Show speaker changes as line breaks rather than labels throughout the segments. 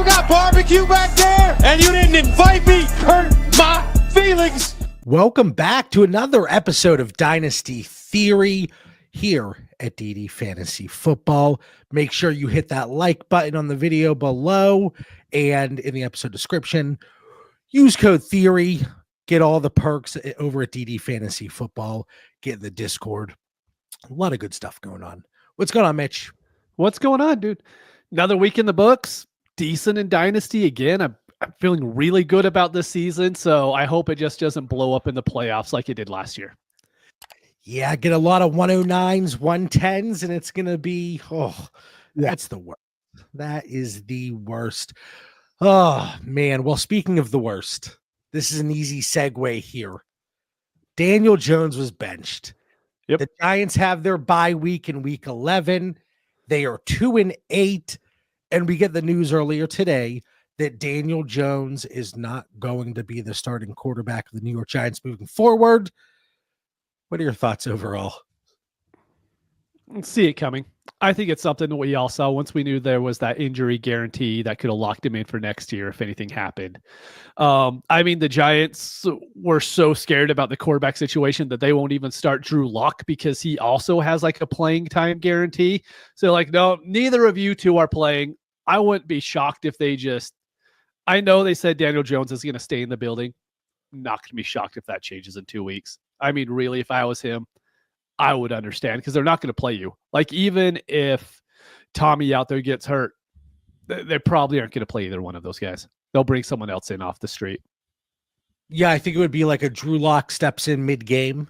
You got barbecue back there, and you didn't invite me. Hurt my feelings.
Welcome back to another episode of Dynasty Theory here at DD Fantasy Football. Make sure you hit that like button on the video below and in the episode description. Use code Theory. Get all the perks over at DD Fantasy Football. Get in the Discord. A lot of good stuff going on. What's going on, Mitch?
What's going on, dude? Another week in the books. Decent in Dynasty again. I'm feeling really good about this season, so I hope it just doesn't blow up in the playoffs like it did last year.
Yeah, get a lot of 109s, 110s, and it's going to be, that's the worst. That is the worst. Oh, man. Well, speaking of the worst, this is an easy segue here. Daniel Jones was benched.
Yep.
The Giants have their bye week in week 11. They are 2-8, and we get the news earlier today that Daniel Jones is not going to be the starting quarterback of the New York Giants moving forward. What are your thoughts overall?
See it coming. I think it's something that we all saw once we knew there was that injury guarantee that could have locked him in for next year if anything happened. The Giants were so scared about the quarterback situation that they won't even start Drew Lock because he also has like a playing time guarantee. So like, no, neither of you two are playing. I wouldn't be shocked if they just, I know they said Daniel Jones is going to stay in the building. Not going to be shocked if that changes in 2 weeks. I mean, really, if I was him, I would understand because they're not going to play you. Like, even if Tommy out there gets hurt, they probably aren't going to play either one of those guys. They'll bring someone else in off the street.
Yeah, I think it would be like a Drew Lock steps in mid-game.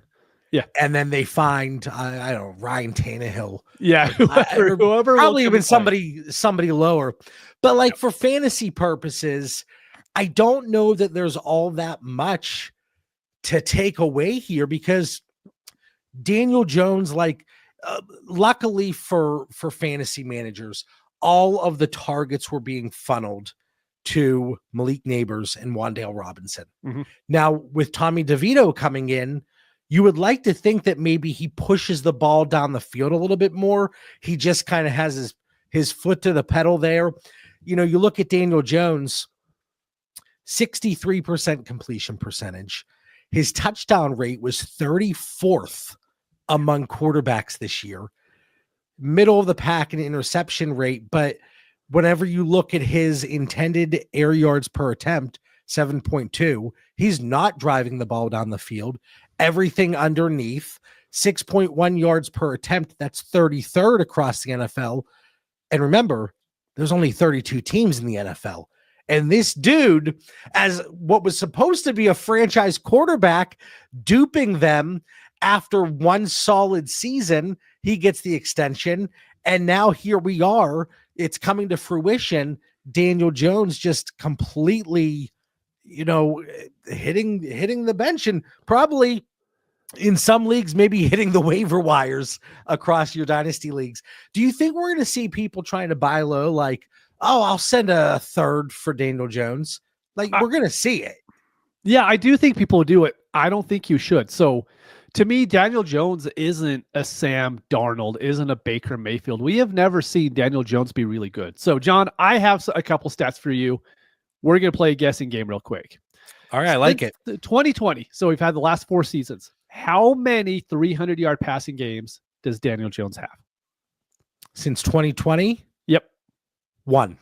Yeah.
And then they find, I don't know, Ryan Tannehill.
Yeah. Whoever
probably even somebody lower. But like for fantasy purposes, I don't know that there's all that much to take away here because Daniel Jones, luckily for fantasy managers, all of the targets were being funneled to Malik Nabers and Wan'Dale Robinson.
Mm-hmm.
Now, with Tommy DeVito coming in, you would like to think that maybe he pushes the ball down the field a little bit more. He just kind of has his foot to the pedal there. You know, you look at Daniel Jones, 63% completion percentage. His touchdown rate was 34th among quarterbacks this year, middle of the pack in interception rate. But whenever you look at his intended air yards per attempt, 7.2, he's not driving the ball down the field. Everything underneath, 6.1 yards per attempt. That's 33rd across the NFL. And remember, there's only 32 teams in the NFL. And this dude, as what was supposed to be a franchise quarterback, duping them after one solid season, he gets the extension. And now here we are. It's coming to fruition. Daniel Jones just completely, hitting the bench and probably in some leagues, maybe hitting the waiver wires across your dynasty leagues. Do you think we're going to see people trying to buy low? Like, oh, I'll send a third for Daniel Jones. Like, we're going to see it.
Yeah, I do think people do it. I don't think you should. So to me, Daniel Jones isn't a Sam Darnold, isn't a Baker Mayfield. We have never seen Daniel Jones be really good. So, John, I have a couple stats for you. We're going to play a guessing game real quick.
All right, I like it.
2020. So we've had the last 4 seasons. How many 300-yard passing games does Daniel Jones have?
Since 2020?
Yep.
1.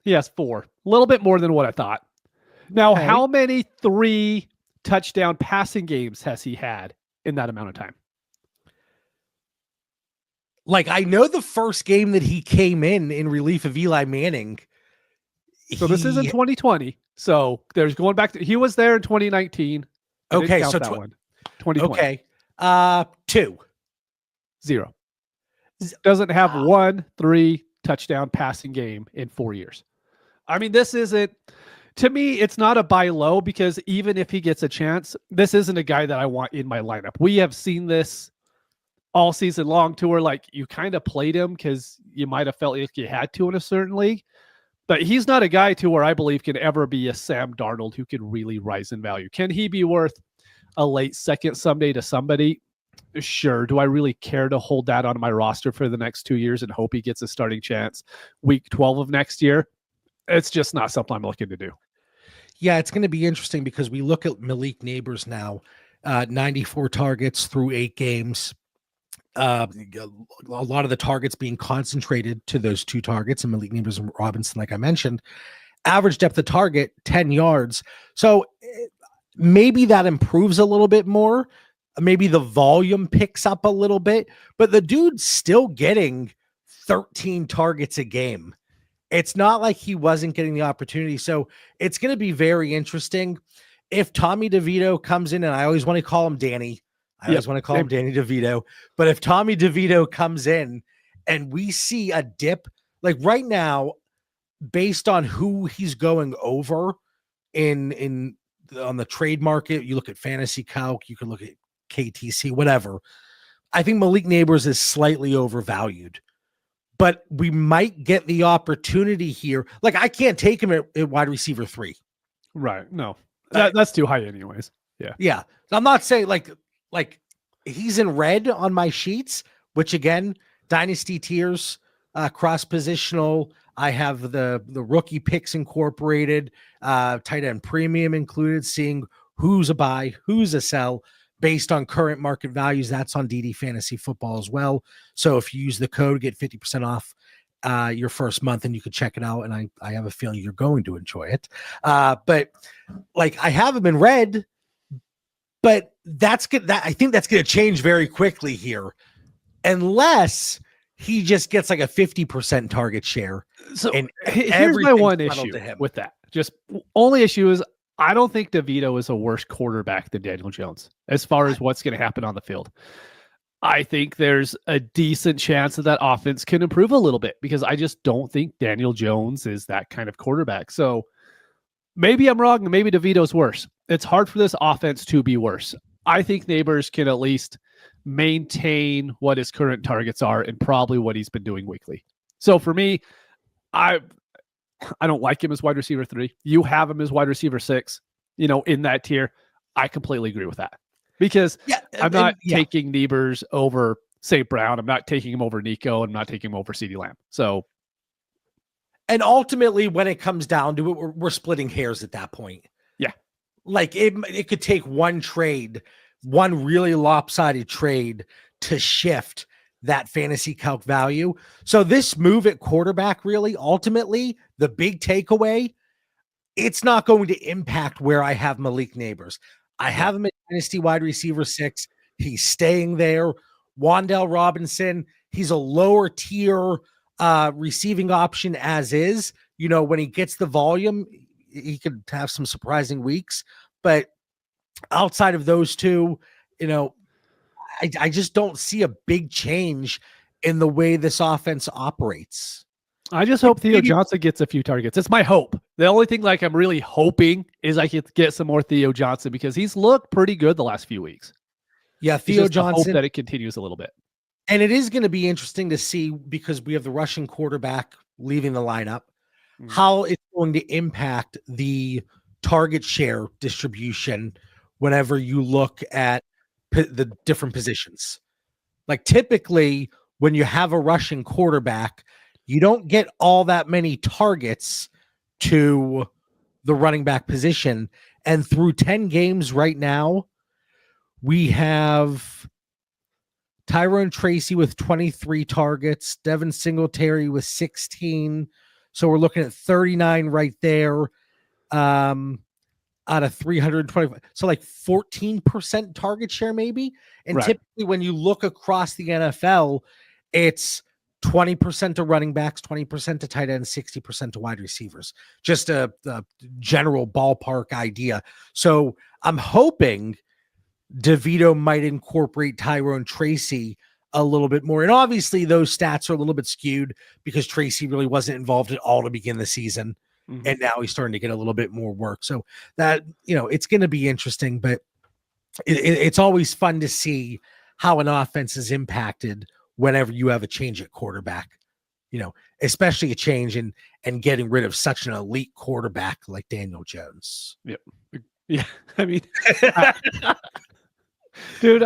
He has 4. A little bit more than what I thought. Now, How many 3 touchdown passing games has he had in that amount of time?
Like, I know the first game that he came in relief of Eli Manning.
So this is in 2020. So there's going back to, he was there in 2019.
Okay, so
2020.
Okay. 2.
0. Doesn't have 1 3 touchdown passing game in 4 years. I mean, this isn't, to me, it's not a buy low because even if he gets a chance, this isn't a guy that I want in my lineup. We have seen this all season long to where like you kind of played him because you might have felt like you had to in a certain league. But he's not a guy to where I believe can ever be a Sam Darnold who could really rise in value. Can he be worth a late second someday to somebody? Sure. Do I really care to hold that on my roster for the next 2 years and hope he gets a starting chance week 12 of next year? it's just not something I'm looking to do.
Yeah, it's going to be interesting because we look at Malik Nabers now, 94 targets through 8 games. A lot of the targets being concentrated to those 2 targets, and Malik Nabers and Robinson, like I mentioned. Average depth of target, 10 yards. So maybe that improves a little bit more. Maybe the volume picks up a little bit, but the dude's still getting 13 targets a game. It's not like he wasn't getting the opportunity. So it's going to be very interesting. If Tommy DeVito comes in, and I always want to call him Danny. I always want to call him Danny DeVito. But if Tommy DeVito comes in and we see a dip, like right now, based on who he's going over on the trade market, you look at Fantasy Calc, you can look at KTC, whatever. I think Malik Nabers is slightly overvalued, but we might get the opportunity here. Like I can't take him at wide receiver 3.
Right. No, that's too high anyways. Yeah.
Yeah. So I'm not saying like he's in red on my sheets, which again, dynasty tiers, cross positional. I have the rookie picks incorporated, tight end premium included, seeing who's a buy, who's a sell based on current market values. That's on DD Fantasy Football as well. So if you use the code, get 50% off your first month, and you could check it out. And I have a feeling you're going to enjoy it. But like I have him in red, but that's good. I think that's going to change very quickly here, unless he just gets like a 50% target share.
So here's my one issue with that. Just only issue is I don't think DeVito is a worse quarterback than Daniel Jones as far as what's going to happen on the field. I think there's a decent chance that offense can improve a little bit because I just don't think Daniel Jones is that kind of quarterback. So maybe I'm wrong. Maybe DeVito's worse. It's hard for this offense to be worse. I think Nabers can at least maintain what his current targets are and probably what he's been doing weekly. So for me, I don't like him as wide receiver 3. You have him as wide receiver 6, in that tier. I completely agree with that because I'm not taking Nabers over St. Brown. I'm not taking him over Nico. I'm not taking him over CeeDee Lamb. So,
and ultimately when it comes down to it, we're splitting hairs at that point.
Yeah.
Like it could take one really lopsided trade to shift that fantasy calc value. So this move at quarterback, really, ultimately, the big takeaway, it's not going to impact where I have Malik Nabers. I have him at Dynasty wide receiver 6. He's staying there. Wan'Dale Robinson, he's a lower tier receiving option as is. When he gets the volume, he could have some surprising weeks. But outside of those two, I just don't see a big change in the way this offense operates.
I just hope Theo Johnson gets a few targets. It's my hope. The only thing I'm really hoping is I could get some more Theo Johnson because he's looked pretty good the last few weeks.
Yeah, Theo Johnson.
Hope that it continues a little bit.
And it is going to be interesting to see because we have the Russian quarterback leaving the lineup, how it's going to impact the target share distribution whenever you look at the different positions. Like typically when you have a Russian quarterback, you don't get all that many targets to the running back position. And through 10 games right now, we have Tyrone Tracy with 23 targets, Devin Singletary with 16. So we're looking at 39 right there. Out of 325, so like 14% target share maybe. And typically when you look across the NFL, it's 20% to running backs, 20% to tight ends, 60% to wide receivers. Just a general ballpark idea. So I'm hoping DeVito might incorporate Tyrone Tracy a little bit more. And obviously those stats are a little bit skewed because Tracy really wasn't involved at all to begin the season. And now he's starting to get a little bit more work. So that, it's going to be interesting, but it's always fun to see how an offense is impacted whenever you have a change at quarterback, especially a change and getting rid of such an elite quarterback like Daniel Jones.
Yep. Yeah. I mean, dude,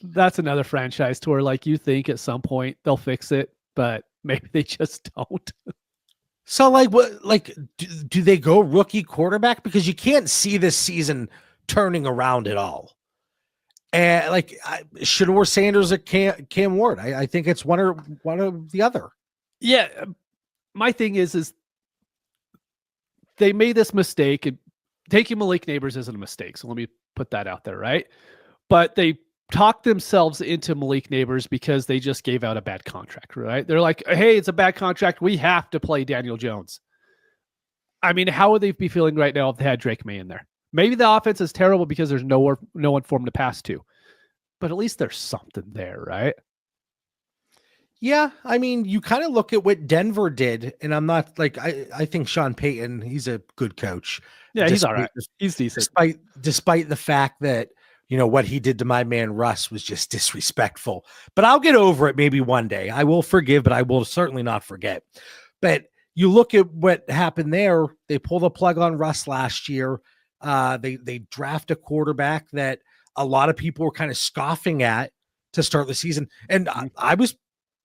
that's another franchise to where you think at some point they'll fix it, but maybe they just don't.
So do they go rookie quarterback? Because you can't see this season turning around at all. And Shador Sanders or Cam Ward. I think it's one or the other.
Yeah. My thing is they made this mistake, and taking Malik Nabers isn't a mistake. So let me put that out there. Right. But they talked themselves into Malik Nabers because they just gave out a bad contract, right? They're like, hey, it's a bad contract. We have to play Daniel Jones. I mean, how would they be feeling right now if they had Drake May in there? Maybe the offense is terrible because there's no one for him to pass to, but at least there's something there, right?
Yeah. I mean, you kind of look at what Denver did, and I'm not I think Sean Payton, he's a good coach.
Yeah, he's all right. He's decent.
Despite the fact that, what he did to my man Russ was just disrespectful. But I'll get over it maybe one day. I will forgive, but I will certainly not forget. But you look at what happened there. They pull the plug on Russ last year. They draft a quarterback that a lot of people were kind of scoffing at to start the season. And I was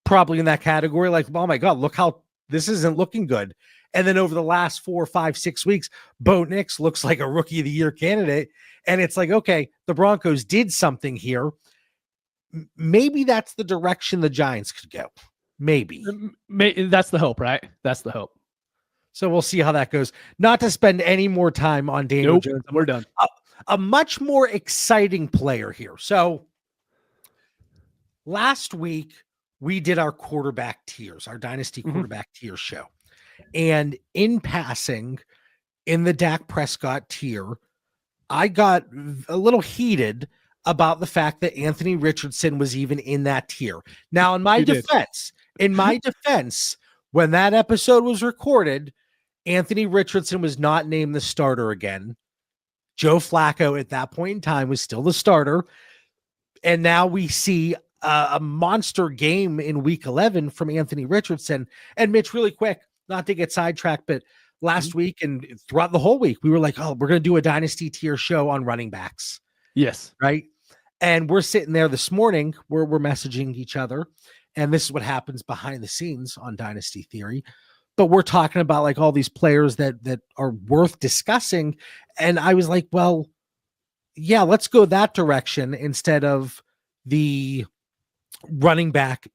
probably in that category, like, oh my God, look how this isn't looking good. And then over the last 4, 5, 6 weeks, Bo Nix looks like a rookie of the year candidate. And it's like, okay, the Broncos did something here. Maybe that's the direction the Giants could go. Maybe.
That's the hope, right? That's the hope.
So we'll see how that goes. Not to spend any more time on Daniel Jones.
We're done.
A much more exciting player here. So last week, we did our quarterback tiers, our Dynasty quarterback tier show. And in passing, in the Dak Prescott tier, I got a little heated about the fact that Anthony Richardson was even in that tier. Now, in my defense, when that episode was recorded, Anthony Richardson was not named the starter again. Joe Flacco at that point in time was still the starter. And now we see a monster game in week 11 from Anthony Richardson. And Mitch, really quick, not to get sidetracked, but last week and throughout the whole week, we were like, oh, we're going to do a Dynasty tier show on running backs.
Yes.
Right. And we're sitting there this morning where we're messaging each other. And this is what happens behind the scenes on Dynasty Theory. But we're talking about like all these players that are worth discussing. And I was like, well, yeah, let's go that direction instead of the running back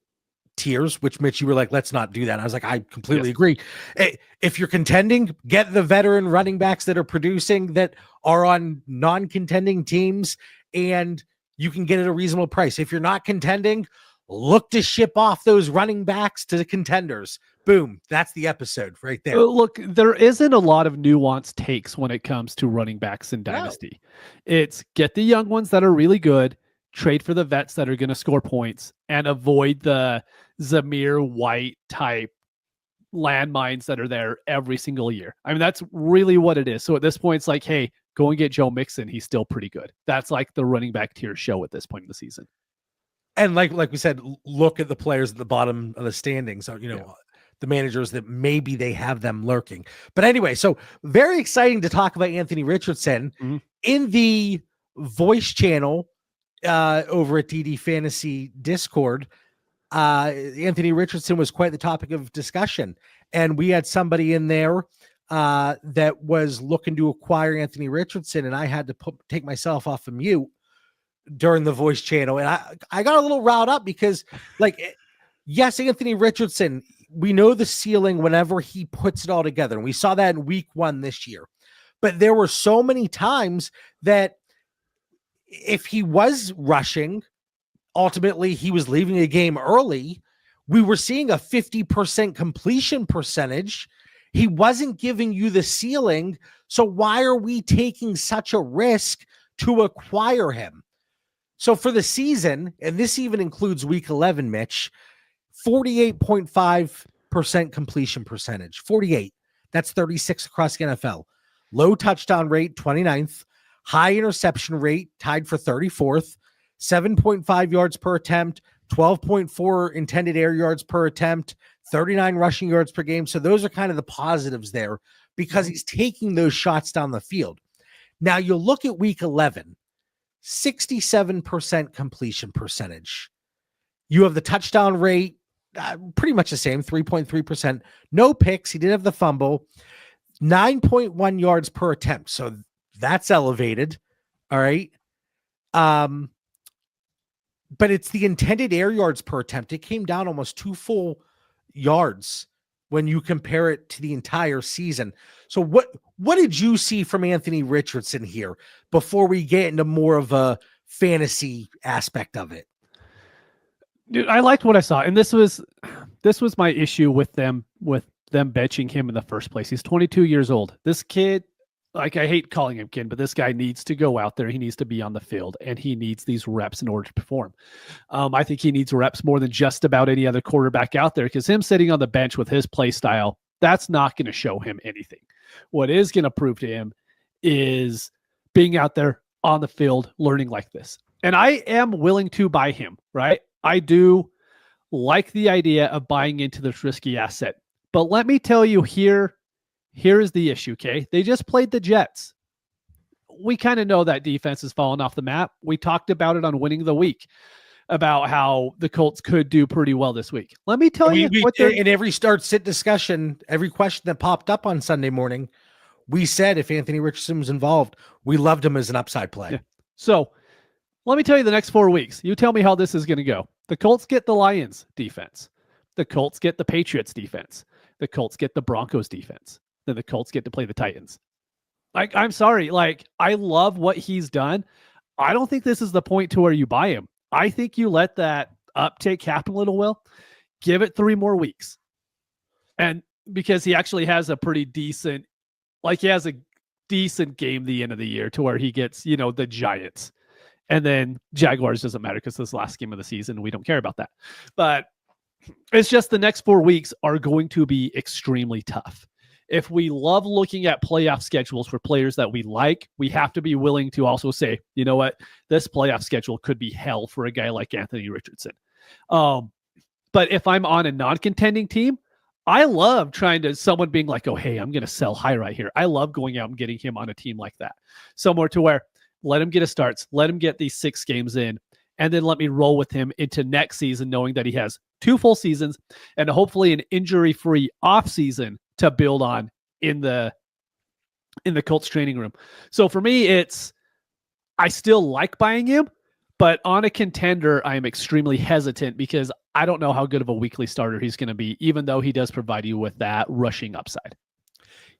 tiers, which Mitch, you were like, let's not do that. And I was like, I completely agree. If you're contending, get the veteran running backs that are producing, that are on non-contending teams, and you can get it at a reasonable price. If you're not contending, look to ship off those running backs to the contenders. Boom. That's the episode right there.
Look, there isn't a lot of nuanced takes when it comes to running backs in Dynasty. No. It's get the young ones that are really good, trade for the vets that are going to score points, and avoid the Zamir White type landmines that are there every single year. I mean, that's really what it is. So at this point, it's like, hey, go and get Joe Mixon. He's still pretty good. That's like the running back tier show at this point in the season.
And like we said, look at the players at the bottom of the standings. So, the managers that maybe they have them lurking. But anyway, so very exciting to talk about Anthony Richardson in the voice channel over at DD Fantasy Discord. Anthony Richardson was quite the topic of discussion, and we had somebody in there that was looking to acquire Anthony Richardson, and I had to take myself off of mute during the voice channel. And I got a little riled up because, yes, Anthony Richardson, we know the ceiling whenever he puts it all together. And we saw that in week 1 this year. But there were so many times that if he was rushing, ultimately he was leaving a game early. We were seeing a 50% completion percentage. He wasn't giving you the ceiling. So why are we taking such a risk to acquire him? So for the season, and this even includes week 11, Mitch, 48.5% completion percentage. 48. That's 36 across the NFL. Low touchdown rate, 29th. High interception rate, tied for 34th. 7.5 yards per attempt. 12.4 intended air yards per attempt. 39 rushing yards per game. So those are kind of the positives there because he's taking those shots down the field. Now you look at week 11. 67% completion percentage. You have the touchdown rate pretty much the same, 3.3%. No picks. He did have the fumble. 9.1 yards per attempt. So that's elevated. All right. But it's the intended air yards per attempt. It came down almost 2 full yards when you compare it to the entire season. So what did you see from Anthony Richardson here before we get into more of a fantasy aspect of it?
Dude, I liked what I saw. And this was my issue with them benching him in the first place. He's 22 years old. This kid, like, I hate calling him kid, but this guy needs to go out there. He needs to be on the field, and he needs these reps in order to perform. I think he needs reps more than just about any other quarterback out there, because him sitting on the bench with his play style, that's not going to show him anything. What is going to prove to him is being out there on the field, learning like this. And I am willing to buy him, right? I do like the idea of buying into this risky asset. But let me tell you, here is the issue, okay? They just played the Jets. We kind of know that defense has fallen off the map. We talked about it on Winning the Week, about how the Colts could do pretty well this week. Let me tell you,
in every start-sit discussion, every question that popped up on Sunday morning, we said if Anthony Richardson was involved, we loved him as an upside play.
Yeah. So let me tell you the next 4 weeks. You tell me how this is going to go. The Colts get the Lions defense. The Colts get the Patriots defense. The Colts get the Broncos defense. Then the Colts get to play the Titans. Like, I'm sorry. Like, I love what he's done. I don't think this is the point to where you buy him. I think you let that uptick happen a little, Will. Give it 3 more weeks. And because he actually has a pretty decent, he has a decent game the end of the year to where he gets, the Giants. And then Jaguars doesn't matter because this is the last game of the season. We don't care about that. But it's just the next 4 weeks are going to be extremely tough. If we love looking at playoff schedules for players that we like, we have to be willing to also say, you know what, this playoff schedule could be hell for a guy like Anthony Richardson. But if I'm on a non-contending team, I love someone being like, oh, hey, I'm going to sell high right here. I love going out and getting him on a team like that. Somewhere to where let him get his starts, let him get these 6 games in, and then let me roll with him into next season, knowing that he has 2 full seasons and hopefully an injury-free off season to build on in the Colts training room. So for me, I still like buying him, but on a contender, I am extremely hesitant because I don't know how good of a weekly starter he's going to be, even though he does provide you with that rushing upside.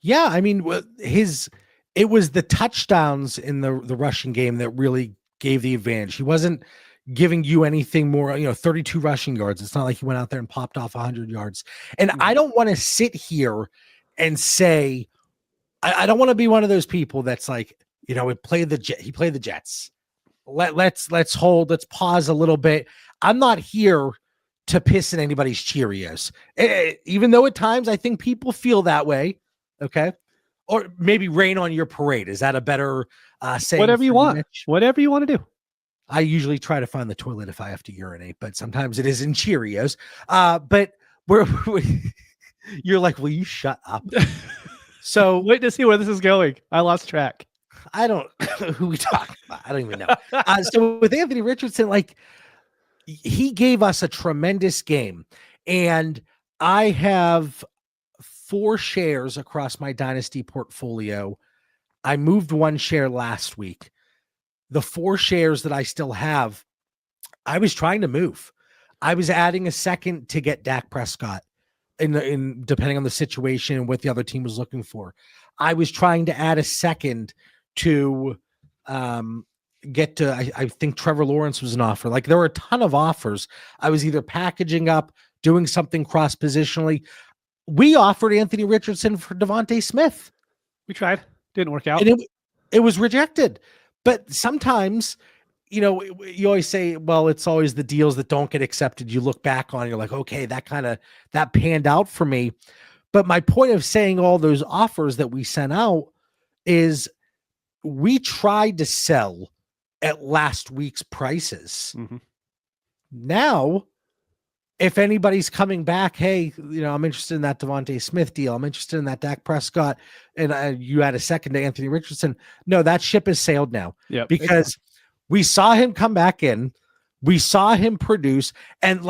Yeah, I mean, it was the touchdowns in the rushing game that really gave the advantage. He wasn't giving you anything more, 32 rushing yards. It's not like he went out there and popped off 100 yards. And I don't want to sit here and say, I don't want to be one of those people that's like, he played the Jets. Let's pause a little bit. I'm not here to piss in anybody's Cheerios, even though at times I think people feel that way. Okay. Or maybe rain on your parade. Is that a better saying?
Whatever you want. Whatever you want to do.
I usually try to find the toilet if I have to urinate, but sometimes it is in Cheerios. But you're like, will you shut up? So
wait to see where this is going. I lost track.
I don't know who we talk about. I don't even know. So with Anthony Richardson, he gave us a tremendous game, and I have 4 shares across my Dynasty portfolio. I moved 1 share last week. The 4 shares that I still have, I was trying to move. I was adding a second to get Dak Prescott in depending on the situation and what the other team was looking for. I was trying to add a second to get to, I think Trevor Lawrence was an offer. There were a ton of offers. I was either packaging up, doing something cross-positionally. We offered Anthony Richardson for Devontae Smith.
We tried. Didn't work out.
And it was rejected. But sometimes, you always say, well, it's always the deals that don't get accepted. You look back on, you're like, okay, that panned out for me. But my point of saying all those offers that we sent out is we tried to sell at last week's prices. Mm-hmm. Now, if anybody's coming back, hey, I'm interested in that Devontae Smith deal. I'm interested in that Dak Prescott. And you add a second to Anthony Richardson. No, that ship has sailed now.
Yep.
Because we saw him come back in. We saw him produce. And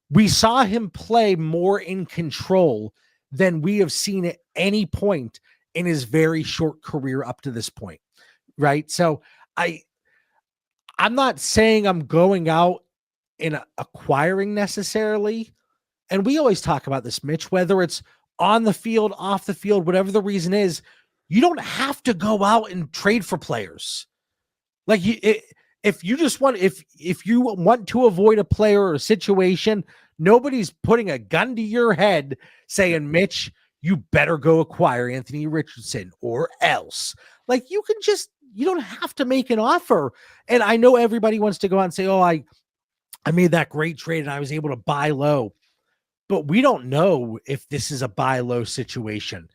we saw him play more in control than we have seen at any point in his very short career up to this point. Right. So I'm not saying I'm going out and acquiring necessarily. And we always talk about this, Mitch, whether it's on the field, off the field, whatever the reason is, you don't have to go out and trade for players. Like if you just want, if you want to avoid a player or a situation, nobody's putting a gun to your head saying, Mitch, you better go acquire Anthony Richardson or else. Like you don't have to make an offer. And I know everybody wants to go out and say, oh, I made that great trade and I was able to buy low. But we don't know if this is a buy low situation.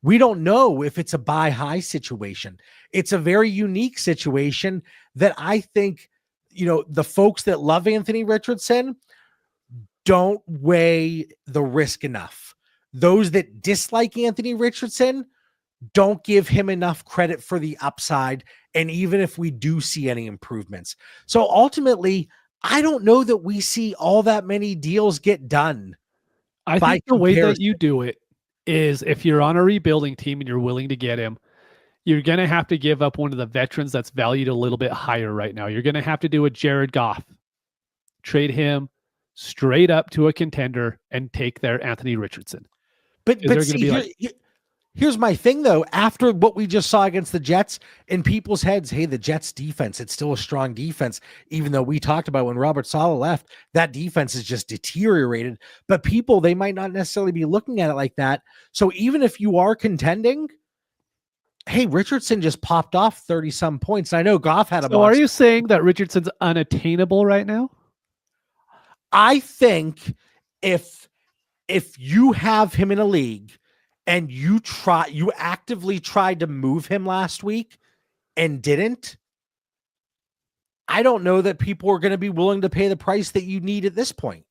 We don't know if it's a buy high situation. It's a very unique situation that I think, the folks that love Anthony Richardson don't weigh the risk enough. Those that dislike Anthony Richardson don't give him enough credit for the upside. And even if we do see any improvements. So ultimately, I don't know that we see all that many deals get done.
I think the way that you do it is if you're on a rebuilding team and you're willing to get him, you're going to have to give up one of the veterans that's valued a little bit higher right now. You're going to have to do a Jared Goff, trade him straight up to a contender and take their Anthony Richardson.
But see, here's my thing, though. After what we just saw against the Jets, in people's heads, hey, the Jets defense, it's still a strong defense, even though we talked about when Robert Saleh left, that defense is just deteriorated. But people, they might not necessarily be looking at it like that. So even if you are contending, hey, Richardson just popped off 30-some points. I know Goff had a
So are you saying that Richardson's unattainable right now?
I think if you have him in a league and you actively tried to move him last week and didn't, I don't know that people are going to be willing to pay the price that you need at this point.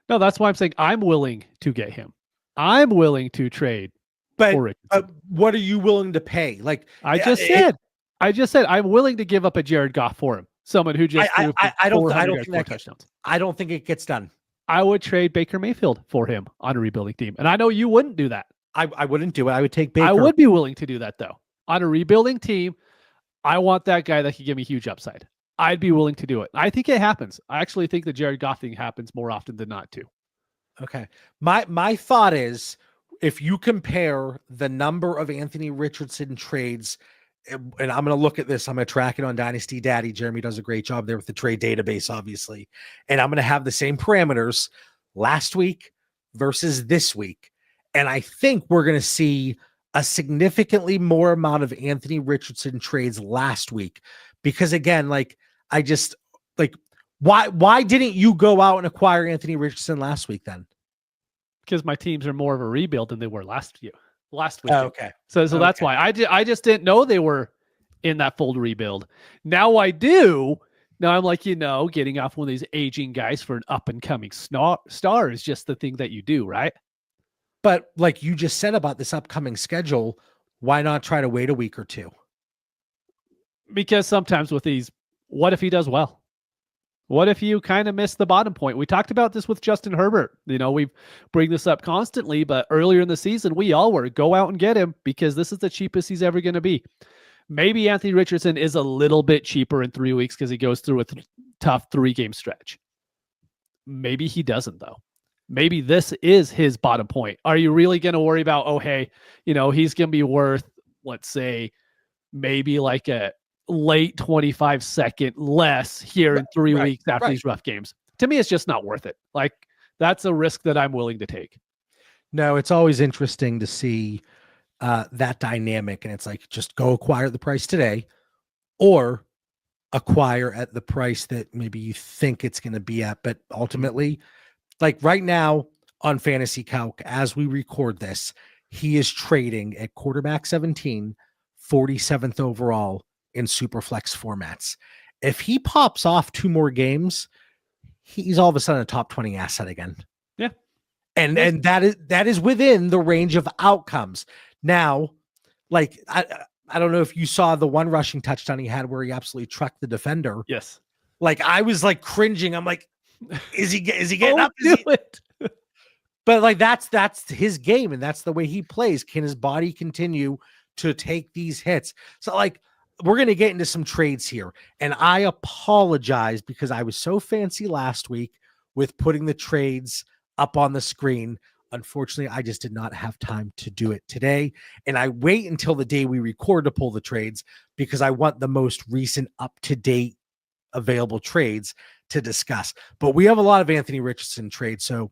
No, that's why I'm saying I'm willing to get him. I'm willing to trade.
But what are you willing to pay? Like
I just said I'm willing to give up a Jared Goff for him. Someone who just
I don't think it gets done.
I would trade Baker Mayfield for him on a rebuilding team. And I know you wouldn't do that.
I wouldn't do it. I would take Baker.
I would be willing to do that, though. On a rebuilding team, I want that guy that can give me huge upside. I'd be willing to do it. I think it happens. I actually think the Jared Goff thing happens more often than not, too.
Okay. My thought is, if you compare the number of Anthony Richardson trades, and I'm going to look at this, I'm going to track it on Dynasty Daddy. Jeremy does a great job there with the trade database, obviously. And I'm going to have the same parameters last week versus this week. And I think we're going to see a significantly more amount of Anthony Richardson trades last week. Because again, why didn't you go out and acquire Anthony Richardson last week then?
Because my teams are more of a rebuild than they were last week.
Oh, okay.
So that's why I just didn't know they were in that full rebuild. Now I do. Now I'm like, getting off one of these aging guys for an up and coming star is just the thing that you do, right?
But like you just said about this upcoming schedule, why not try to wait a week or two?
Because sometimes with these, what if he does well? What if you kind of miss the bottom point? We talked about this with Justin Herbert. We bring this up constantly, but earlier in the season, we all were go out and get him because this is the cheapest he's ever going to be. Maybe Anthony Richardson is a little bit cheaper in 3 weeks because he goes through a tough 3-game stretch. Maybe he doesn't, though. Maybe this is his bottom point. Are you really going to worry about, he's going to be worth, let's say, maybe like a late 25-second less here in 3 weeks after these rough games? To me, it's just not worth it. Like, that's a risk that I'm willing to take.
No, it's always interesting to see that dynamic. And it's like, just go acquire at the price today or acquire at the price that maybe you think it's going to be at. But ultimately, like right now on Fantasy Calc, as we record this, he is trading at quarterback 17, 47th overall in Superflex formats. If he pops off 2 more games, he's all of a sudden a top 20 asset again.
Yeah.
And that is within the range of outcomes. Now, like I don't know if you saw the one rushing touchdown he had where he absolutely trucked the defender.
Yes.
Like I was like cringing. I'm like, Is he getting
Don't
up?
do it.
But like that's his game, and that's the way he plays. Can his body continue to take these hits? So like we're gonna get into some trades here, and I apologize because I was so fancy last week with putting the trades up on the screen. Unfortunately, I just did not have time to do it today, and I wait until the day we record to pull the trades because I want the most recent up-to-date available trades to discuss. But we have a lot of Anthony Richardson trades, so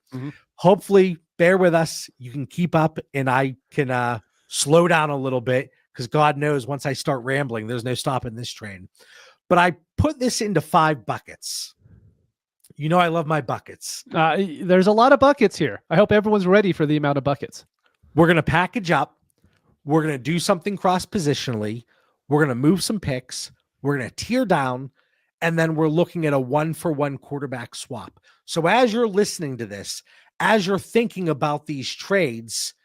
hopefully bear with us. You can keep up, and I can slow down a little bit because God knows once I start rambling, there's no stopping this train. But I put this into 5 buckets. You know I love my buckets.
There's a lot of buckets here. I hope everyone's ready for the amount of buckets.
We're going to package up. We're going to do something cross-positionally. We're going to move some picks. We're going to tear down. And then we're looking at a 1-for-1 quarterback swap. So as you're listening to this, as you're thinking about these trades,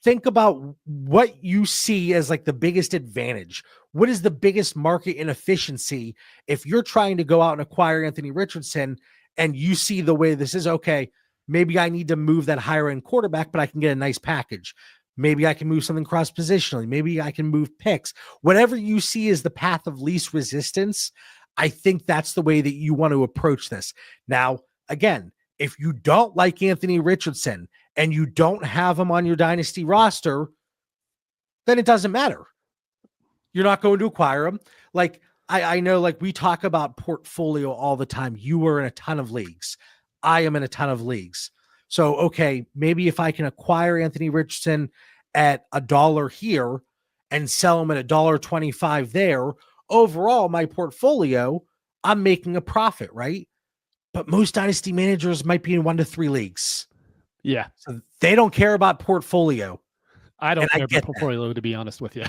think about what you see as like the biggest advantage. What is the biggest market inefficiency if you're trying to go out and acquire Anthony Richardson and you see the way this is? Okay, maybe I need to move that higher end quarterback, but I can get a nice package. Maybe I can move something cross positionally. Maybe I can move picks. Whatever you see as the path of least resistance, I think that's the way that you want to approach this. Now, again, if you don't like Anthony Richardson and you don't have him on your dynasty roster, then it doesn't matter. You're not going to acquire him. Like I know, like we talk about portfolio all the time. You are in a ton of leagues. I am in a ton of leagues. So, okay, maybe if I can acquire Anthony Richardson at $1 here and sell him at $1.25 there, overall, my portfolio, I'm making a profit, right? But most dynasty managers might be in 1 to 3 leagues.
Yeah.
So they don't care about portfolio.
I don't care about portfolio, to be honest with you.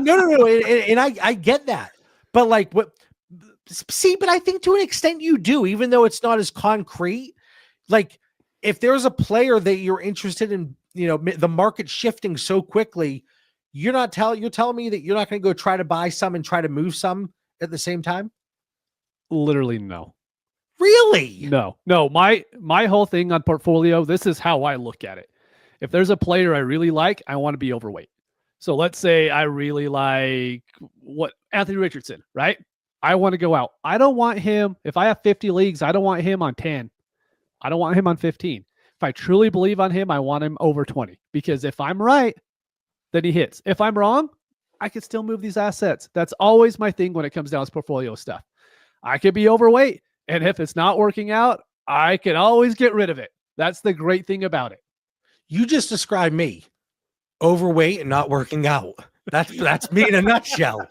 No. And I get that. But like but I think to an extent you do, even though it's not as concrete. Like if there's a player that you're interested in, the market shifting so quickly, you're telling me that you're not going to go try to buy some and try to move some at the same time?
Literally, no.
Really?
No. My whole thing on portfolio, this is how I look at it. If there's a player I really like, I want to be overweight. So let's say I really like Anthony Richardson, right? I want to go out. I don't want him. If I have 50 leagues, I don't want him on 10. I don't want him on 15. If I truly believe on him, I want him over 20. Because if I'm right, then he hits. If I'm wrong, I could still move these assets. That's always my thing when it comes down to portfolio stuff. I could be overweight, and if it's not working out, I can always get rid of it. That's the great thing about it.
You just described me, overweight and not working out. That's me in a nutshell.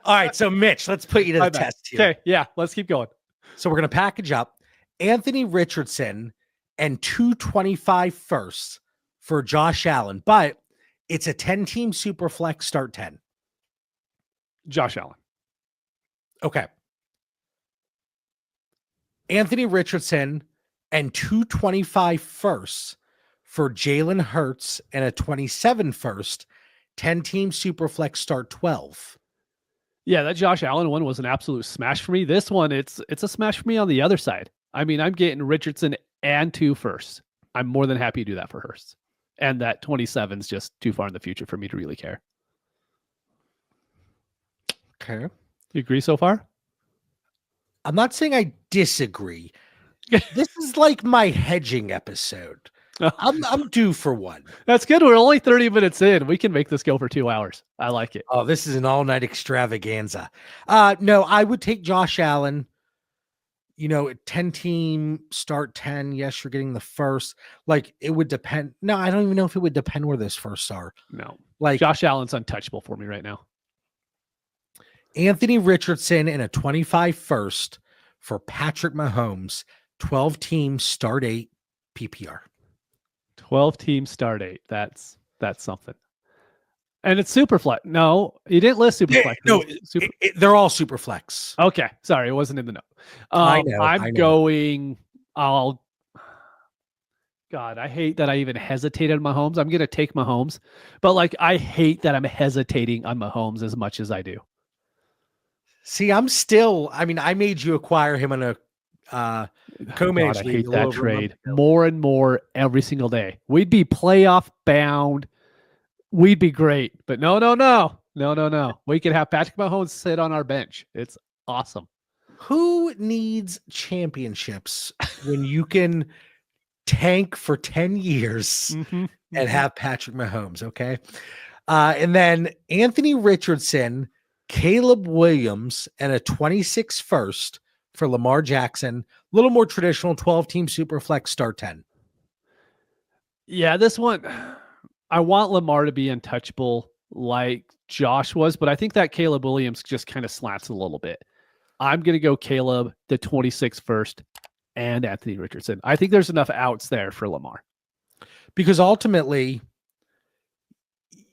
All right, so Mitch, let's put you to the test here.
Okay, yeah, let's keep going.
So we're going to package up Anthony Richardson and 225 firsts for Josh Allen, but it's a 10-team super flex start 10.
Josh Allen.
Okay. Anthony Richardson and 225 firsts for Jalen Hurts and a 27 first, 10-team super flex start 12.
Yeah, that Josh Allen one was an absolute smash for me. This one, it's a smash for me on the other side. I mean, I'm getting Richardson and 2 firsts. I'm more than happy to do that for Hurst. And that 27 is just too far in the future for me to really care.
Okay.
You agree so far?
I'm not saying I disagree. This is like my hedging episode. I'm due for one.
That's good. We're only 30 minutes in. We can make this go for 2 hours. I like it.
Oh, this is an all-night extravaganza. No, I would take Josh Allen. 10-team start 10. Yes, you're getting the first. Like, it would depend. No, I don't even know if it would depend where those firsts are.
No.
Like,
Josh Allen's untouchable for me right now.
Anthony Richardson and a 25 first for Patrick Mahomes. 12-team start 8 PPR.
12-team start 8. That's something. And it's super flex. No, you didn't list super flex.
No, they're all super flex.
Okay, sorry, it wasn't in the note.
I know.
God, I hate that I even hesitated on Mahomes. I'm going to take Mahomes, but like I hate that I'm hesitating on Mahomes as much as I do.
See, I made you acquire him on a co-managed
God, I
league
hate
a little
that
over a month
trade
ago.
more and more every single day. We'd be playoff bound. We'd be great, but no. We could have Patrick Mahomes sit on our bench. It's awesome.
Who needs championships when you can tank for 10 years and have Patrick Mahomes? Okay. And then Anthony Richardson, Caleb Williams, and a 26 first for Lamar Jackson. A little more traditional 12-team Superflex start 10.
Yeah, this one, I want Lamar to be untouchable like Josh was, but I think that Caleb Williams just kind of slats a little bit. I'm going to go Caleb, the 26 first, and Anthony Richardson. I think there's enough outs there for Lamar.
Because ultimately,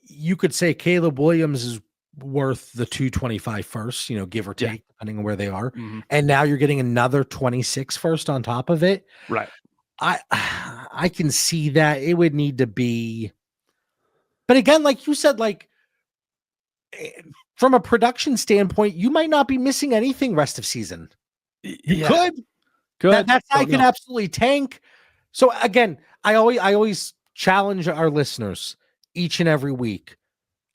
you could say Caleb Williams is worth the 225 first, give or take, depending on where they are. And now you're getting another 26 first on top of it.
Right.
I can see that it would need to be, but again, like you said, like from a production standpoint, you might not be missing anything rest of season. You could. That guy could absolutely tank. So again, I always challenge our listeners each and every week.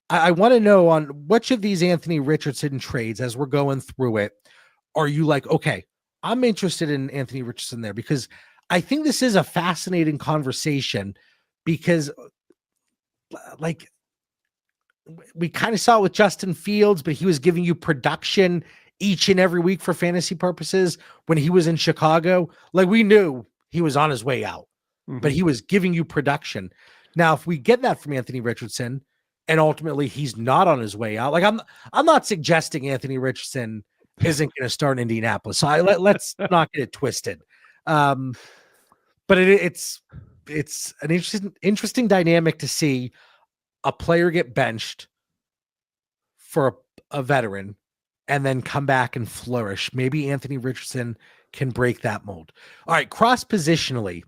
I want to know on which of these Anthony Richardson trades, as we're going through it, are you like, okay, I'm interested in Anthony Richardson there, because I think this is a fascinating conversation, because like we kind of saw it with Justin Fields, but he was giving you production each and every week for fantasy purposes when he was in Chicago. Like we knew he was on his way out, but he was giving you production. Now, if we get that from Anthony Richardson and ultimately he's not on his way out, like I'm not suggesting Anthony Richardson isn't going to start in Indianapolis. So let's not get it twisted. But it's an interesting dynamic to see a player get benched for a veteran and then come back and flourish. Maybe Anthony Richardson can break that mold. All right, cross positionally,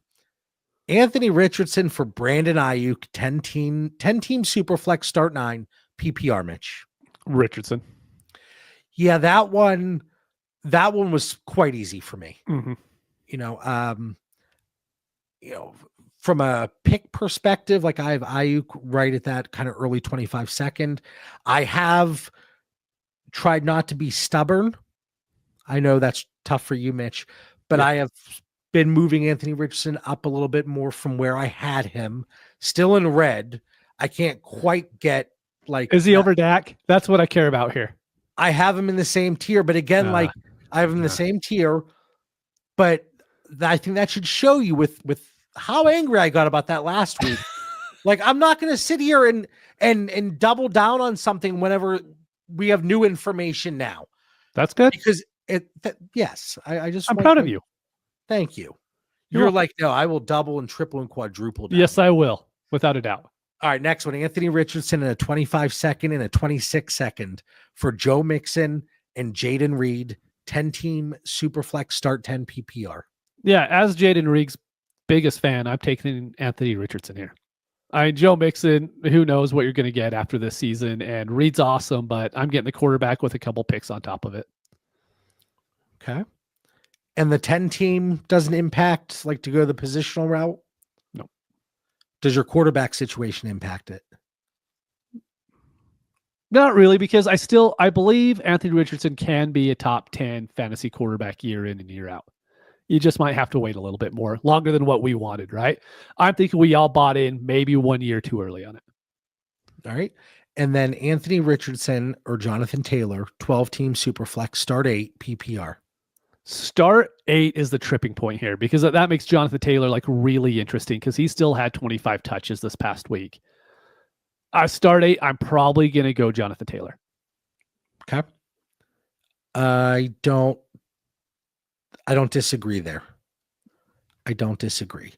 Anthony Richardson for Brandon Ayuk, 10-team Superflex start 9 PPR. Mitch
Richardson.
Yeah, that one was quite easy for me. From a pick perspective, like I have Ayuk right at that kind of early 25 second. I have tried not to be stubborn. I know that's tough for you, Mitch, but I have been moving Anthony Richardson up a little bit more from where I had him. Still in red. I can't quite get like.
Is he over Dak? That's what I care about here.
I have him in the same tier, but again, I have him in the same tier, but I think that should show you with how angry I got about that last week. Like, I'm not going to sit here and double down on something whenever we have new information now.
That's good.
Because I'm
proud of you.
Thank you. You're like, no, I will double and triple and quadruple down.
Yes, I will. Without a doubt.
All right, next one, Anthony Richardson in a 25 second and a 26 second for Joe Mixon and Jaden Reed, 10-team Superflex start 10 PPR.
Yeah, as Jaden Reed's biggest fan, I'm taking Anthony Richardson here. Joe Mixon, who knows what you're going to get after this season, and Reed's awesome, but I'm getting the quarterback with a couple picks on top of it.
Okay. And the 10-team doesn't impact, like, to go the positional route?
No.
Does your quarterback situation impact it?
Not really, because I believe Anthony Richardson can be a top 10 fantasy quarterback year in and year out. You just might have to wait a little bit more, longer than what we wanted, right? I'm thinking we all bought in maybe 1 year too early on it.
All right. And then Anthony Richardson or Jonathan Taylor, 12-team Superflex, start 8 PPR.
Start 8 is the tripping point here, because that makes Jonathan Taylor like really interesting, because he still had 25 touches this past week. Start 8, I'm probably going to go Jonathan Taylor.
Okay. I don't disagree there. I don't disagree.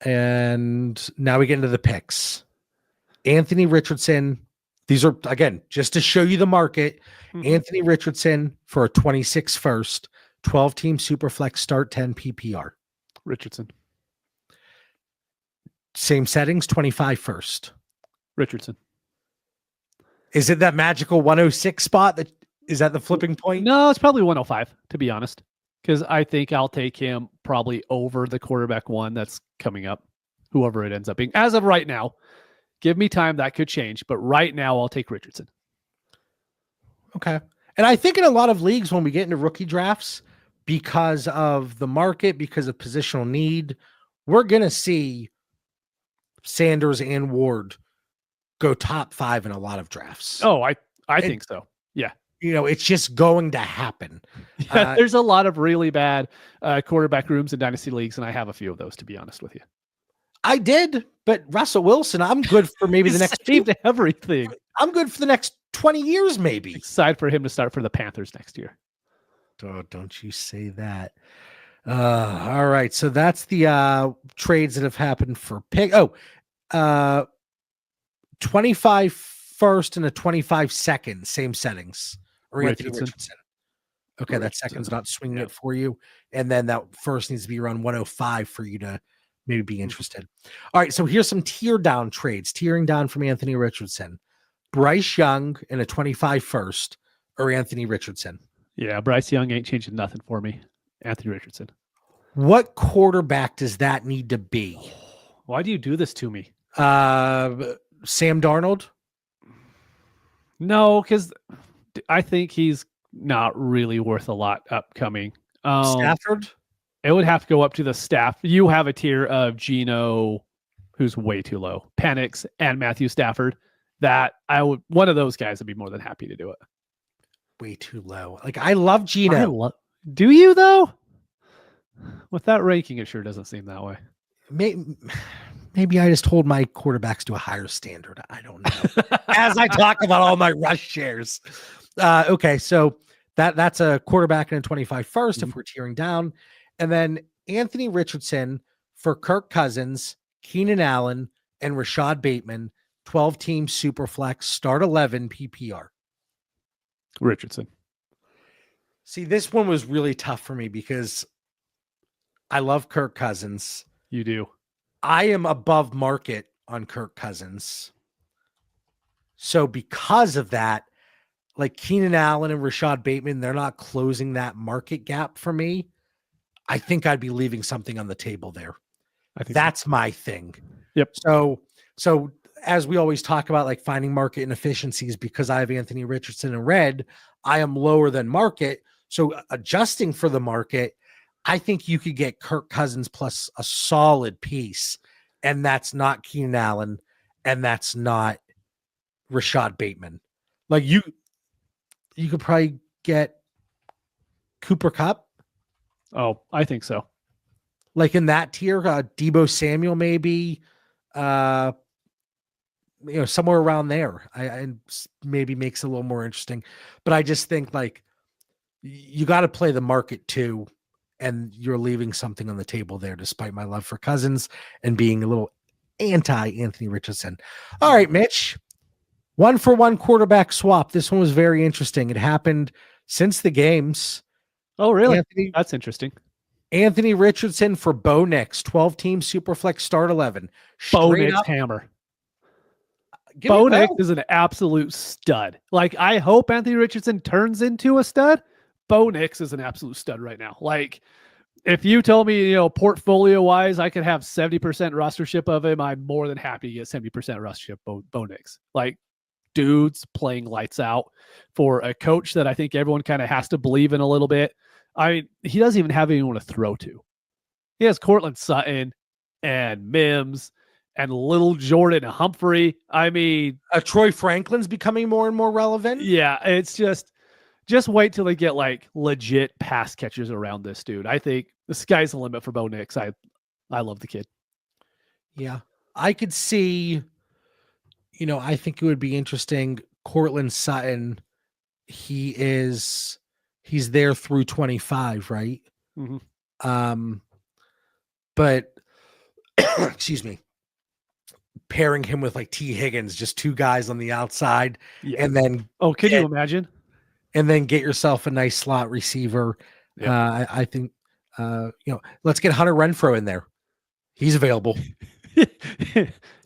And now we get into the picks. Anthony Richardson. These are, again, just to show you the market. Anthony Richardson for a 26 first, 12-team Superflex start 10 PPR.
Richardson.
Same settings, 25 first.
Richardson.
Is it that magical 106 spot? Is that the flipping point?
No, it's probably 105, to be honest. because I think I'll take him probably over the quarterback one that's coming up, whoever it ends up being. As of right now, give me time, that could change, but right now I'll take Richardson.
Okay. And I think in a lot of leagues, when we get into rookie drafts, because of the market, because of positional need, we're going to see Sanders and Ward go top 5 in a lot of drafts.
Oh, I think so. Yeah.
It's just going to happen.
Yeah, there's a lot of really bad quarterback rooms in dynasty leagues, and I have a few of those, to be honest with you.
I did, but Russell Wilson, I'm good for maybe the next
saved everything.
I'm good for the next 20 years, maybe.
Excited for him to start for the Panthers next year.
Oh, don't you say that. All right. So that's the trades that have happened for pick. 25 first and a 25 second, same settings. Or Anthony Richardson. Okay, that second's not swinging it for you. And then that first needs to be around 105 for you to maybe be interested. All right, so here's some tier down trades. Tearing down from Anthony Richardson. Bryce Young and a 25 first or Anthony Richardson.
Yeah, Bryce Young ain't changing nothing for me. Anthony Richardson.
What quarterback does that need to be?
Why do you do this to me?
Sam Darnold?
No, because I think he's not really worth a lot upcoming.
Stafford?
It would have to go up to the staff. You have a tier of Geno, who's way too low, Penix, and Matthew Stafford. That one of those guys would be more than happy to do it.
Way too low. Like, I love Geno.
Do you though? With that ranking, it sure doesn't seem that way.
Maybe I just hold my quarterbacks to a higher standard. I don't know. As I talk about all my rush shares. Okay, so that's a quarterback and a 25 first if we're tearing down. And then Anthony Richardson for Kirk Cousins, Keenan Allen, and Rashad Bateman, 12-team Superflex, start 11 PPR.
Richardson.
See, this one was really tough for me because I love Kirk Cousins.
You do.
I am above market on Kirk Cousins. So because of that, like Keenan Allen and Rashad Bateman, they're not closing that market gap for me. I think I'd be leaving something on the table there. I think that's my thing.
Yep.
So as we always talk about, like finding market inefficiencies, because I have Anthony Richardson in red, I am lower than market. So adjusting for the market, I think you could get Kirk Cousins plus a solid piece, and that's not Keenan Allen, and that's not Rashad Bateman. Like you could probably get Cooper Kupp.
Oh, I think so.
Like in that tier, Deebo Samuel, maybe, somewhere around there. And maybe makes it a little more interesting. But I just think like you got to play the market too, and you're leaving something on the table there, despite my love for Cousins and being a little anti-Anthony Richardson. All right, Mitch. 1-for-1 quarterback swap. This one was very interesting. It happened since the games.
Oh, really? That's interesting.
Anthony Richardson for Bo Nix, 12-team Superflex start 11.
Bo Nix hammer. Bo Nix is an absolute stud. Like, I hope Anthony Richardson turns into a stud. Bo Nix is an absolute stud right now. Like, if you told me, portfolio-wise, I could have 70% rostership of him, I'm more than happy to get 70% rostership Bo Nix. Like, dude's playing lights out for a coach that I think everyone kind of has to believe in a little bit. I mean, he doesn't even have anyone to throw to. He has Cortland Sutton and Mims and little Jordan Humphrey. I mean,
Troy Franklin's becoming more and more relevant.
Yeah, it's just wait till they get like legit pass catchers around this dude. I think the sky's the limit for Bo Nix. I love the kid.
Yeah, I could see, I think it would be interesting. Cortland Sutton, he's there through 25, right?
Mm-hmm.
But excuse me, pairing him with like T. Higgins, just two guys on the outside, and then
can you imagine?
And then get yourself a nice slot receiver. Yeah. I think let's get Hunter Renfrow in there. He's available.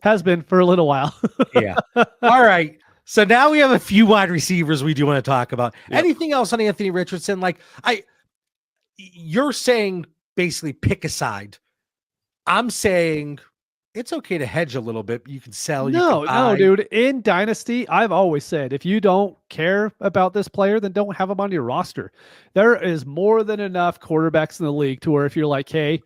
Has been for a little while.
Yeah. All right. So now we have a few wide receivers we do want to talk about. Yep. Anything else on Anthony Richardson? Like you're saying basically pick a side. I'm saying it's okay to hedge a little bit. You can sell.
No, dude. In Dynasty, I've always said if you don't care about this player, then don't have him on your roster. There is more than enough quarterbacks in the league to where if you're like, hey,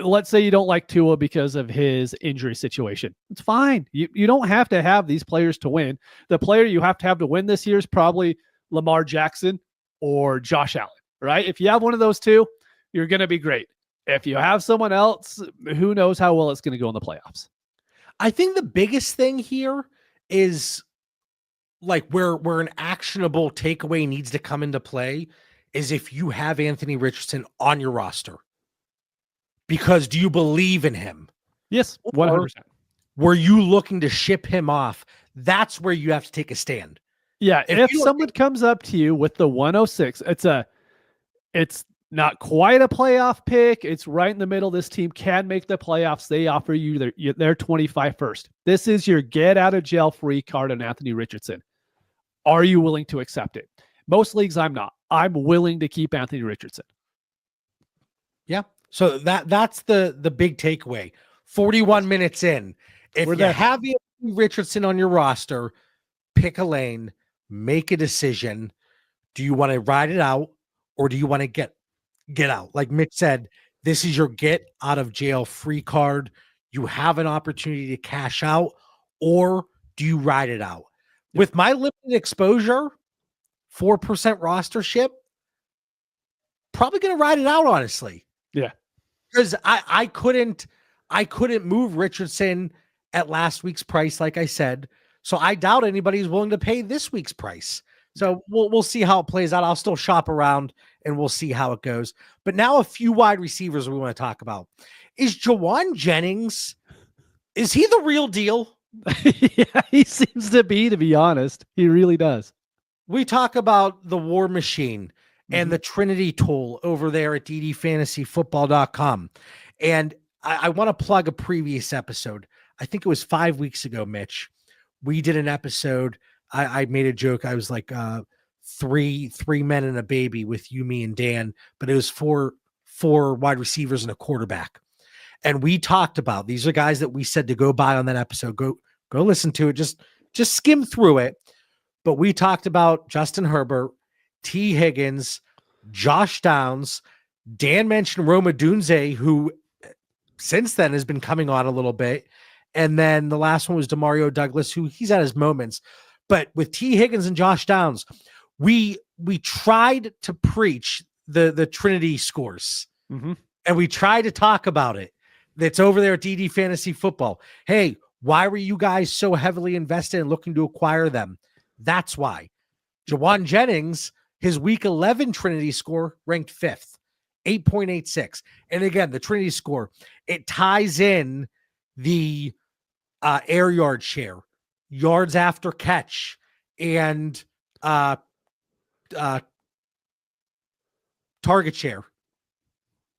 let's say you don't like Tua because of his injury situation. It's fine. You don't have to have these players to win. The player you have to win this year is probably Lamar Jackson or Josh Allen, right? If you have one of those two, you're going to be great. If you have someone else, who knows how well it's going to go in the playoffs.
I think the biggest thing here is like where an actionable takeaway needs to come into play is if you have Anthony Richardson on your roster. Because do you believe in him?
Yes, 100%.
Were you looking to ship him off? That's where you have to take a stand.
Yeah, if someone comes up to you with the 106, it's not quite a playoff pick. It's right in the middle. This team can make the playoffs. They offer you their 25 first. This is your get out of jail free card on Anthony Richardson. Are you willing to accept it? Most leagues, I'm not. I'm willing to keep Anthony Richardson.
Yeah. So that's the big takeaway. 41 minutes in. If you have Anthony Richardson on your roster, pick a lane, make a decision. Do you want to ride it out or do you want to get out? Like Mitch said, this is your get out of jail free card. You have an opportunity to cash out, or do you ride it out? With my limited exposure, 4% rostership, probably going to ride it out, honestly.
Yeah.
Because I couldn't move Richardson at last week's price, like I said. So I doubt anybody's willing to pay this week's price. So we'll see how it plays out. I'll still shop around and we'll see how it goes. But now a few wide receivers we want to talk about. Is Jauan Jennings, is he the real deal?
Yeah, he seems to be honest. He really does.
We talk about the War Machine and the Trinity tool over there at ddfantasyfootball.com. And I want to plug a previous episode. I think it was 5 weeks ago, Mitch. We did an episode. I made a joke. I was like three men and a baby with you, me, and Dan, but it was four wide receivers and a quarterback. And we talked about, these are guys that we said to go buy on that episode. Go listen to it. Just skim through it. But we talked about Justin Herbert, T. Higgins, Josh Downs. Dan mentioned Roma Dunze, who since then has been coming on a little bit. And then the last one was Demario Douglas, who he's at his moments. But with T. Higgins and Josh Downs, we tried to preach the Trinity scores. And we tried to talk about it. That's over there at DD Fantasy Football. Hey, why were you guys so heavily invested in looking to acquire them? That's why. Jauan Jennings, his week 11 Trinity score ranked 5th, 8.86. And again, the Trinity score, it ties in the air yard share, yards after catch, and target share.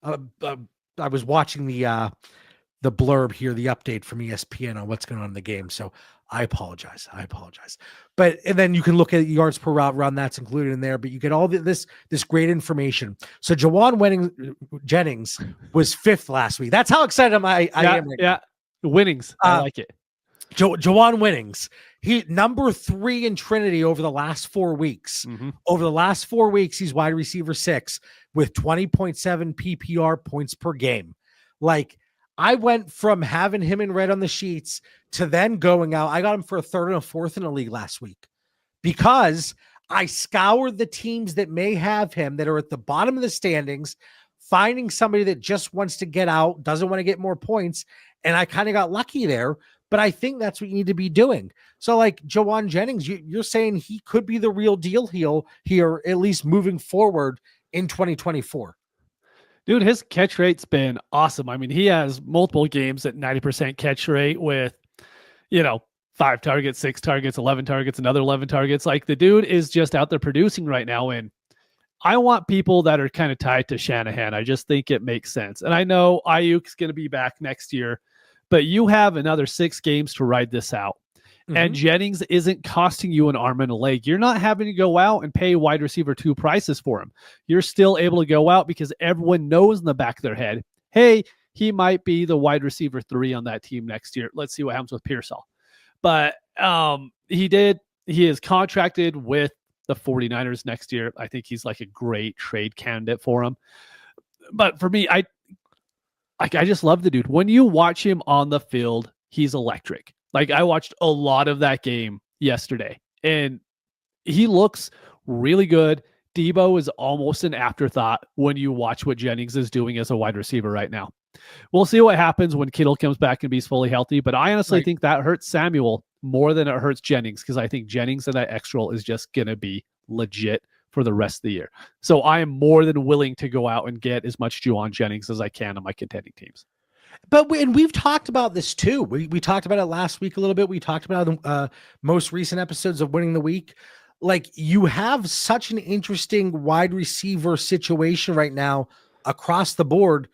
I was watching the blurb here, the update from ESPN on what's going on in the game. So I apologize. But, and then you can look at yards per route run, that's included in there, but you get all this great information. So Jauan Jennings was 5th last week. That's how excited I am. Right
now. Winnings. I like it.
Jauan Winnings. He number 3 in Trinity over the last 4 weeks. Over the last 4 weeks, he's wide receiver 6 with 20.7 PPR points per game. Like, I went from having him in red on the sheets to then going out. I got him for a 3rd and a 4th in a league last week because I scoured the teams that may have him that are at the bottom of the standings, finding somebody that just wants to get out, doesn't want to get more points. And I kind of got lucky there, but I think that's what you need to be doing. So like Jauan Jennings, you're saying he could be the real deal here, at least moving forward in 2024.
Dude, his catch rate's been awesome. I mean, he has multiple games at 90% catch rate with, 5 targets, 6 targets, 11 targets, another 11 targets. Like, the dude is just out there producing right now. And I want people that are kind of tied to Shanahan. I just think it makes sense. And I know Ayuk's going to be back next year, but you have another 6 games to ride this out. And Jennings isn't costing you an arm and a leg. You're not having to go out and pay wide receiver 2 prices for him. You're still able to go out because everyone knows in the back of their head, hey, he might be the wide receiver 3 on that team next year. Let's see what happens with Pearsall. But he is contracted with the 49ers next year. I think he's like a great trade candidate for him. But for me, I just love the dude. When you watch him on the field, he's electric. Like, I watched a lot of that game yesterday, and he looks really good. Debo is almost an afterthought when you watch what Jennings is doing as a wide receiver right now. We'll see what happens when Kittle comes back and he's fully healthy, but I honestly think that hurts Samuel more than it hurts Jennings, because I think Jennings and that extra is just going to be legit for the rest of the year. So I am more than willing to go out and get as much Jauan Jennings as I can on my contending teams.
But we've talked about this too. We talked about it last week a little bit. We talked about the most recent episodes of Winning the Week. Like, you have such an interesting wide receiver situation right now across the board.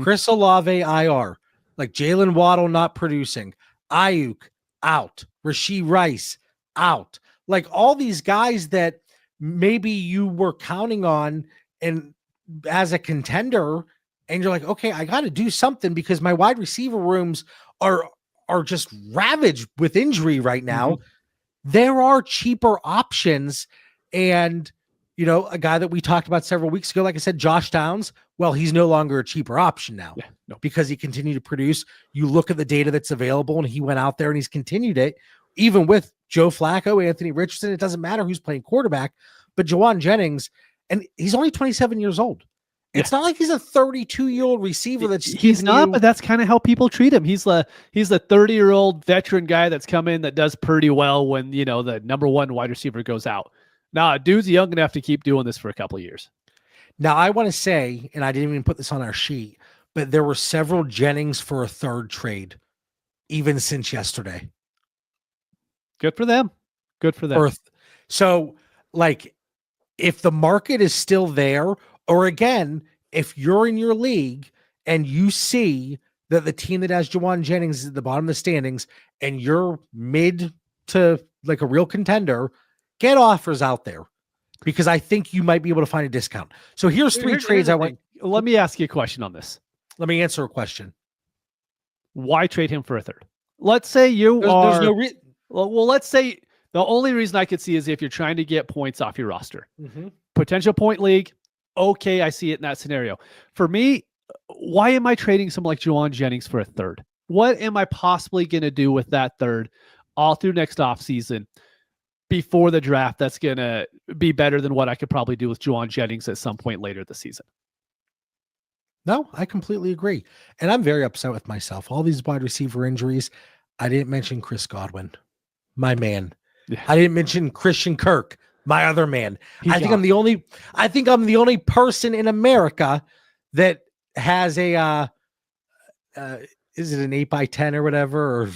Chris Olave IR, like Jalen Waddle not producing, Ayuk out, Rashee Rice out. Like, all these guys that maybe you were counting on and as a contender, and you're like, okay, I got to do something because my wide receiver rooms are just ravaged with injury right now. There are cheaper options. And, you know, a guy that we talked about several weeks ago, like I said, Josh Downs, well, he's no longer a cheaper option now because he continued to produce. You look at the data that's available, and he went out there and he's continued it, even with Joe Flacco, Anthony Richardson. It doesn't matter who's playing quarterback, but Jauan Jennings, and he's only 27 years old. It's not like he's a 32-year-old receiver. He's not,
but that's kind of how people treat him. He's the 30-year-old veteran guy that's come in that does pretty well when, you know, the number 1 wide receiver goes out. Nah, dude's young enough to keep doing this for a couple of years.
Now, I want to say, and I didn't even put this on our sheet, but there were several Jennings for a 3rd trade, even since yesterday.
Good for them. Good for them.
So, like, if the market is still there, or again, if you're in your league and you see that the team that has Jauan Jennings is at the bottom of the standings and you're mid to like a real contender, get offers out there, because I think you might be able to find a discount. So here's 3 trades I want.
Let me ask you a question on this.
Let me answer a question.
Why trade him for a 3rd? Let's say there's no reason. Well, let's say the only reason I could see is if you're trying to get points off your roster. Potential point league. Okay, I see it in that scenario. For me, why am I trading someone like Jauan Jennings for a 3rd? What am I possibly going to do with that 3rd all through next offseason before the draft that's going to be better than what I could probably do with Jauan Jennings at some point later this season?
No, I completely agree. And I'm very upset with myself. All these wide receiver injuries. I didn't mention Chris Godwin, my man. Yeah. I didn't mention Christian Kirk, my other man. I think I'm the only person in America that has a is it an 8x10 or whatever, or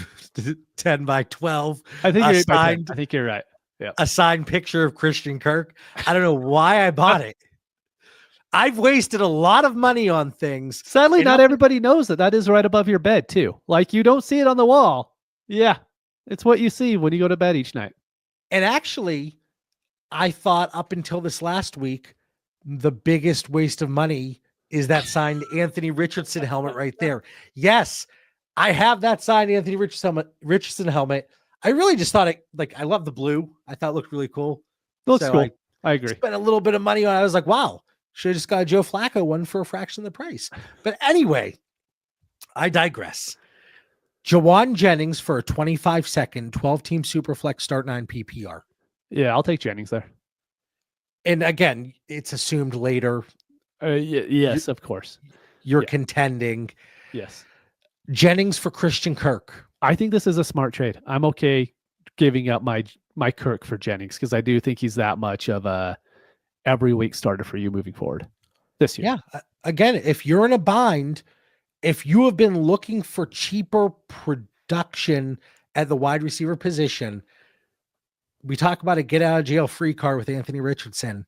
10x12?
I think you're right. Yeah.
A signed picture of Christian Kirk. I don't know why I bought it. I've wasted a lot of money on things.
Sadly, not everybody knows that is right above your bed too. Like, you don't see it on the wall. Yeah. It's what you see when you go to bed each night.
And actually, I thought up until this last week, the biggest waste of money is that signed Anthony Richardson helmet right there. Yes, I have that signed Anthony Richardson helmet. I really just thought I love the blue. I thought it looked really cool.
Looks cool. I agree.
Spent a little bit of money on it. I was like, wow, should have just got a Joe Flacco one for a fraction of the price. But anyway, I digress. Jauan Jennings for a 25-second, 12-team Superflex start 9 PPR.
Yeah, I'll take Jennings there.
And again, it's assumed later.
Yes, of course.
You're contending.
Yes.
Jennings for Christian Kirk.
I think this is a smart trade. I'm okay giving up my Kirk for Jennings, because I do think he's that much of a every week starter for you moving forward this year.
Yeah. Again, if you're in a bind, if you have been looking for cheaper production at the wide receiver position, we talk about a get out of jail free card with Anthony Richardson.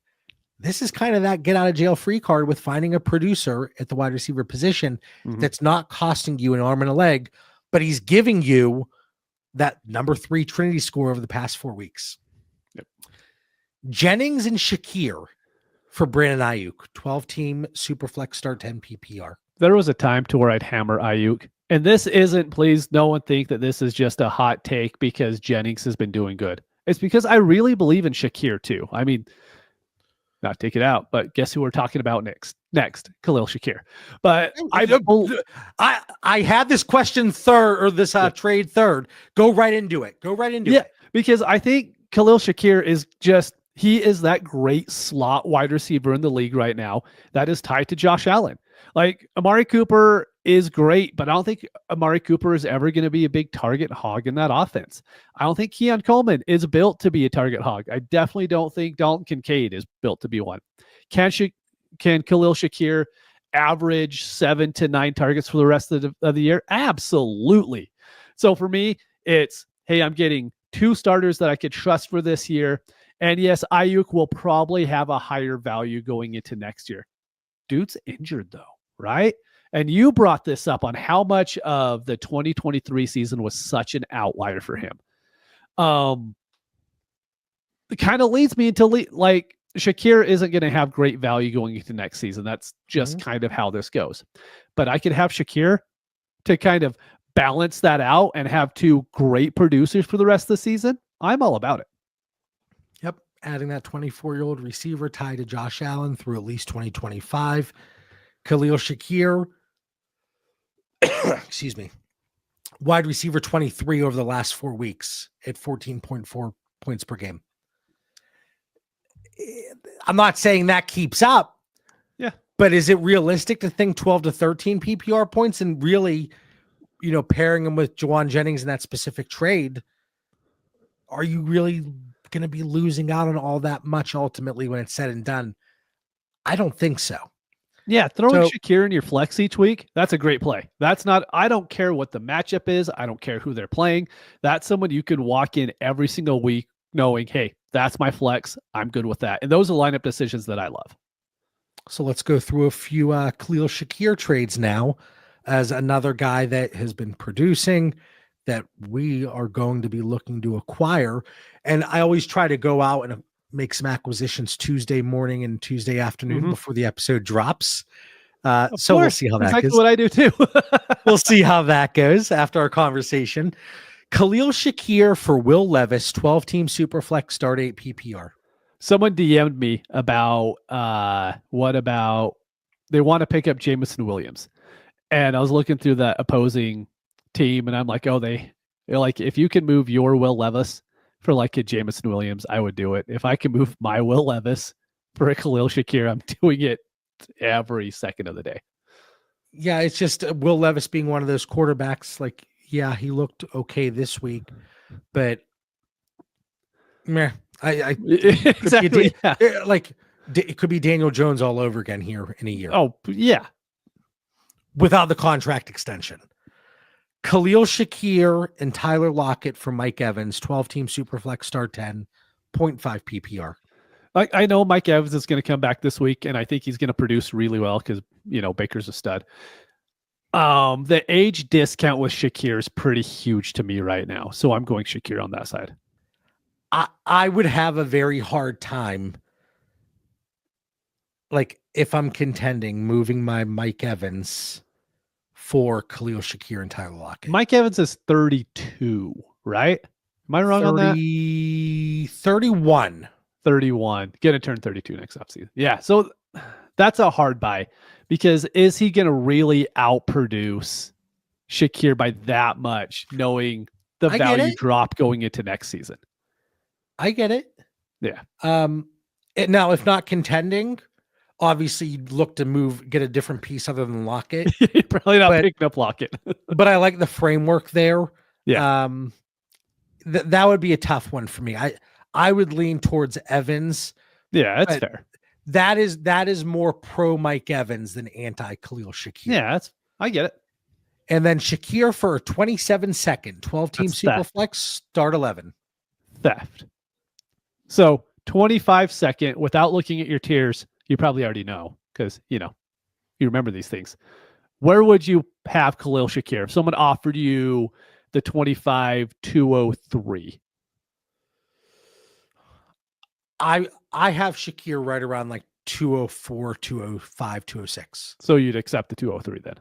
This is kind of that get out of jail free card with finding a producer at the wide receiver position that's not costing you an arm and a leg, but he's giving you that number 3 Trinity score over the past 4 weeks.
Yep.
Jennings and Shakir for Brandon Ayuk, 12-team Superflex start 10 PPR.
There was a time to where I'd hammer Ayuk. And this isn't, please, no one think that this is just a hot take because Jennings has been doing good. It's because I really believe in Shakir too. I mean, not take it out, but guess who we're talking about next? Khalil Shakir. But
I had this question third, or this trade third. Go right into it.
Because I think Khalil Shakir is he is that great slot wide receiver in the league right now that is tied to Josh Allen. Like, Amari Cooper is great, but I don't think Amari Cooper is ever going to be a big target hog in that offense. I don't think Keon Coleman is built to be a target hog. I definitely don't think Dalton Kincaid is built to be one. Can Khalil Shakir average 7 to 9 targets for the rest of the year? Absolutely. So for me, it's, hey, I'm getting 2 starters that I could trust for this year. And yes, Ayuk will probably have a higher value going into next year. Dude's injured though, right? And you brought this up on how much of the 2023 season was such an outlier for him. It kind of leads me into like Shakir isn't going to have great value going into next season. That's just kind of how this goes. But I could have Shakir to kind of balance that out and have 2 great producers for the rest of the season. I'm all about it.
Yep. Adding that 24-year-old receiver tied to Josh Allen through at least 2025. Khalil Shakir, excuse me, wide receiver 23 over the last 4 weeks at 14.4 points per game. I'm not saying that keeps up.
Yeah.
But is it realistic to think 12 to 13 PPR points and really, pairing him with Jauan Jennings in that specific trade? Are you really going to be losing out on all that much ultimately when it's said and done? I don't think so.
Yeah, throwing Shakir in your flex each week, that's a great play. I don't care what the matchup is. I don't care who they're playing. That's someone you can walk in every single week knowing, hey, that's my flex. I'm good with that. And those are lineup decisions that I love.
So let's go through a few Khalil Shakir trades now as another guy that has been producing that we are going to be looking to acquire. And I always try to go out and make some acquisitions Tuesday morning and Tuesday afternoon before the episode drops. So we'll see how that goes.
Exactly what I do too.
We'll see how that goes after our conversation. Khalil Shakir for Will Levis, 12-team Superflex start 8 PPR.
Someone DM'd me about what about they want to pick up Jameson Williams. And I was looking through the opposing team and I'm like, they're like, if you can move your Will Levis for like a Jameson Williams, I would do it. If I can move my Will Levis for a Khalil Shakir, I'm doing it every second of the day.
Yeah, it's just Will Levis being one of those quarterbacks. Like, yeah, he looked okay this week, but
exactly.
It could be Daniel Jones all over again here in a year.
Oh, yeah.
Without the contract extension. Khalil Shakir and Tyler Lockett for Mike Evans, 12-team Superflex start 10, 0.5 PPR.
I know Mike Evans is going to come back this week, and I think he's going to produce really well because, Baker's a stud. The age discount with Shakir is pretty huge to me right now, so I'm going Shakir on that side.
I would have a very hard time, like, if I'm contending, moving my Mike Evans for Khalil Shakir and Tyler Lockett.
Mike Evans is 32, right? Am I wrong on that?
31.
31. Going to turn 32 next offseason. Yeah, so that's a hard buy because is he going to really outproduce Shakir by that much, knowing the value drop going into next season?
I get it.
Yeah.
Now, if not contending, obviously you'd look to get a different piece other than Lockett.
You're probably not picking up Lockett.
But I like the framework there.
Yeah.
That would be a tough one for me. I would lean towards Evans.
Yeah, that's fair.
That is more pro Mike Evans than anti Khalil Shakir.
Yeah, I get it.
And then Shakir for a 27-second 12-team Superflex start 11.
Theft. So 25-second without looking at your tiers, you probably already know because you remember these things. Where would you have Khalil Shakir? If someone offered you the 25-203.
I have Shakir right around like 204, 205, 206.
So you'd accept the 203 then?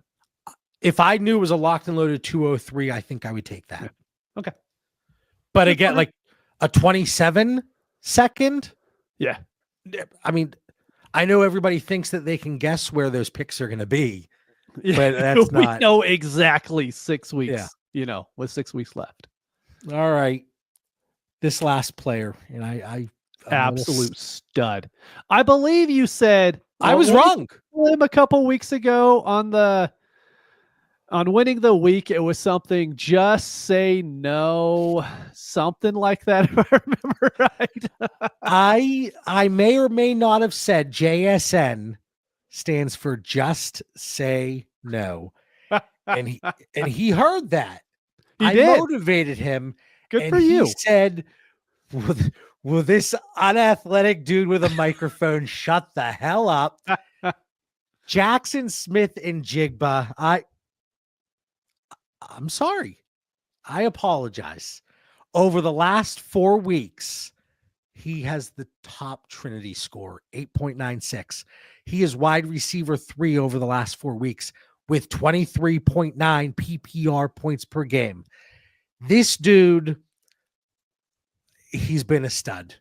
If I knew it was a locked and loaded 203, I think I would take that.
Yeah. Okay.
But again, like a 27 second.
Yeah.
I mean, I know everybody thinks that they can guess where those picks are going to be, but that's
we
not.
know exactly 6 weeks,
Yeah.
With 6 weeks left.
All right. This last player, and I'm
absolute stud. I believe you said
I was wrong.
Him a couple weeks ago on winning the week. It was something, just say no, something like that, if I remember right.
I may or may not have said JSN stands for just say no. And he heard that. I motivated him.
Good for you.
He said, will this unathletic dude with a microphone shut the hell up? Jaxon Smith-Njigba, I'm sorry. I apologize. Over the last 4 weeks, he has the top Trinity score, 8.96. He is wide receiver 3 over the last 4 weeks with 23.9 PPR points per game. This dude, he's been a stud.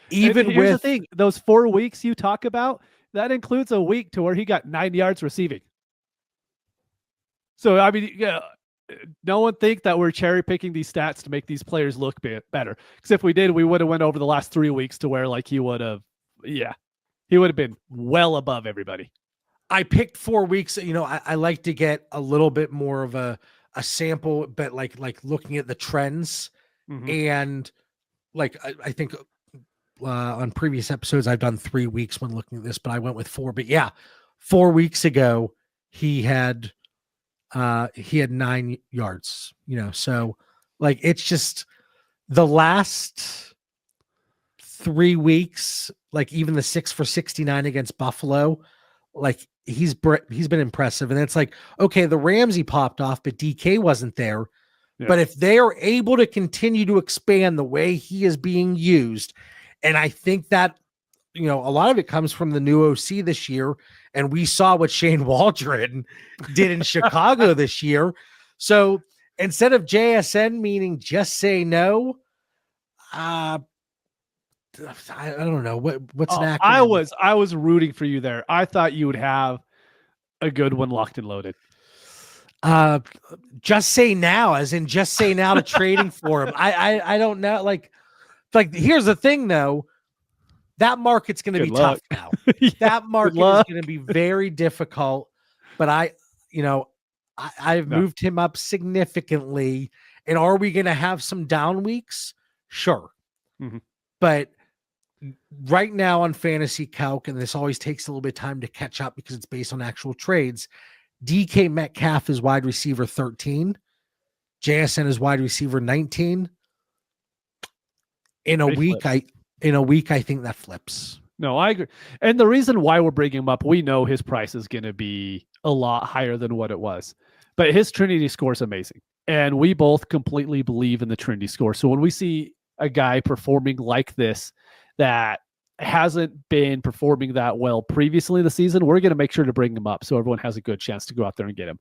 Even
here's
with
the thing, those 4 weeks you talk about, that includes a week to where he got 9 yards receiving. So, I mean, no one think that we're cherry picking these stats to make these players look better. Because if we did, we would have went over the last 3 weeks to where like he would have been well above everybody.
I picked 4 weeks. I like to get a little bit more of a sample, but like looking at the trends.
Mm-hmm.
And like, I think on previous episodes, I've done 3 weeks when looking at this, but I went with 4. But yeah, 4 weeks ago, he had 9 yards, so like, it's just the last 3 weeks, like even the 6 for 69 against Buffalo, like he's been impressive. And it's like, okay, the Ramsey popped off, but DK wasn't there. Yeah. But if they are able to continue to expand the way he is being used, and I think that, a lot of it comes from the new OC this year. And we saw what Shane Waldron did in Chicago this year. So instead of JSN meaning just say no, I don't know what's an acronym.
I was rooting for you there. I thought you would have a good one locked and loaded.
Just say now, as in just say now to trading for him. I don't know. Like here's the thing though. That market's going to be tough now.
Yeah,
that market is going to be very difficult. But I've moved him up significantly. And are we going to have some down weeks? Sure.
Mm-hmm.
But right now on Fantasy Calc, and this always takes a little bit of time to catch up because it's based on actual trades, DK Metcalf is wide receiver 13. JSN is wide receiver 19. In a week, I think that flips.
No, I agree. And the reason why we're bringing him up, we know his price is going to be a lot higher than what it was. But his Trinity score is amazing. And we both completely believe in the Trinity score. So when we see a guy performing like this that hasn't been performing that well previously in the season, we're going to make sure to bring him up so everyone has a good chance to go out there and get him.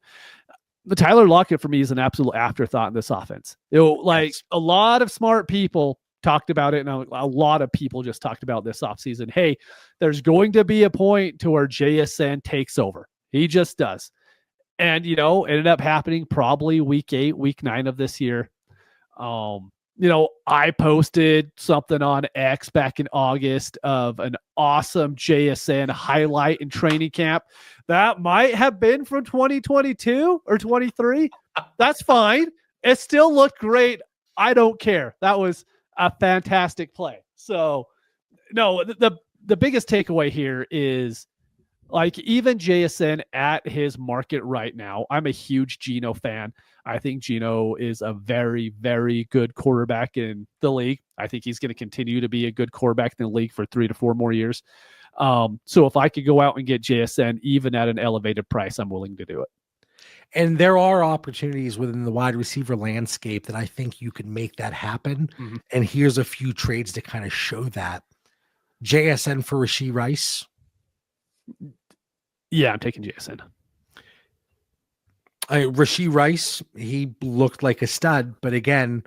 The Tyler Lockett for me is an absolute afterthought in this offense. A lot of smart people talked about it, and a lot of people just talked about this offseason. Hey, there's going to be a point to where JSN takes over. He just does. And, ended up happening probably week 8, week 9 of this year. I posted something on X back in August of an awesome JSN highlight in training camp. That might have been from 2022 or 23. That's fine. It still looked great. I don't care. That was a fantastic play. So, no, the biggest takeaway here is, like, even JSN at his market right now, I'm a huge Geno fan. I think Geno is a very, very good quarterback in the league. I think he's going to continue to be a good quarterback in the league for 3 to 4 more years. So if I could go out and get JSN even at an elevated price, I'm willing to do it.
And there are opportunities within the wide receiver landscape that I think you can make that happen.
Mhm.
And here's a few trades to kind of show that. JSN for Rashee Rice.
Yeah, I'm taking JSN.
Rashee Rice, he looked like a stud, but again,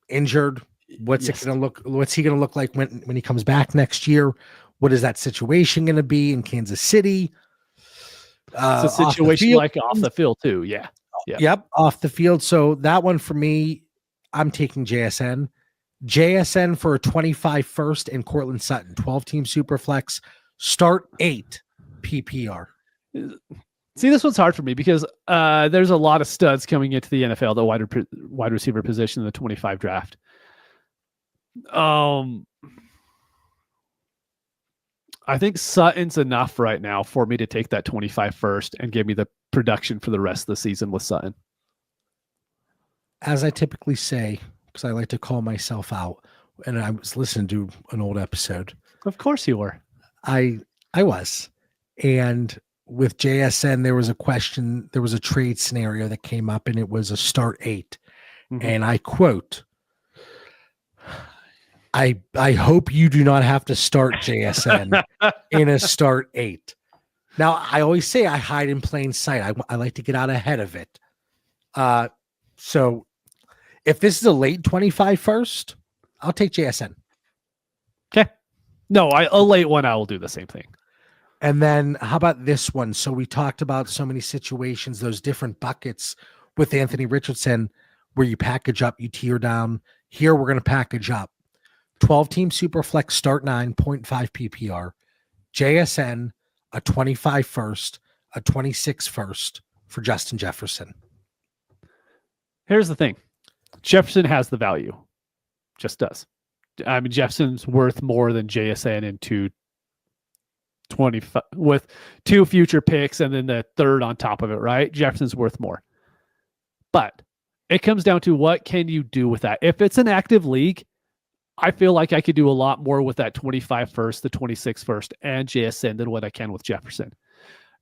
injured. What's he going to look like when he comes back next year? What is that situation going to be in Kansas City?
It's a situation like off the field too. Yeah.
Yep. Off the field. So that one for me, I'm taking JSN. JSN for a 25 first and Cortland Sutton, 12-team Superflex, start 8 PPR.
See, this one's hard for me because there's a lot of studs coming into the NFL, the wide receiver position in the 25 draft. I think Sutton's enough right now for me to take that 25 first and give me the production for the rest of the season with Sutton.
As I typically say, because I like to call myself out, and I was listening to an old episode.
Of course you were.
I was. And with JSN, there was a trade scenario that came up, and it was a start 8. Mm-hmm. And I quote, I hope you do not have to start JSN in a start 8. Now, I always say I hide in plain sight. I like to get out ahead of it. So if this is a late 25 first, I'll take JSN.
Okay. No, a late one, I will do the same thing.
And then how about this one? So we talked about so many situations, those different buckets with Anthony Richardson, where you package up, you tier down. Here, we're going to package up. 12-team Superflex start 9, 0.5 PPR. JSN, a 25 first, a 26 first for Justin Jefferson.
Here's the thing. Jefferson has the value. Just does. I mean, Jefferson's worth more than JSN in 225 with 2 future picks and then the third on top of it, right? Jefferson's worth more. But it comes down to what can you do with that? If it's an active league, I feel like I could do a lot more with that 25 first, the 26 first, and JSN than what I can with Jefferson.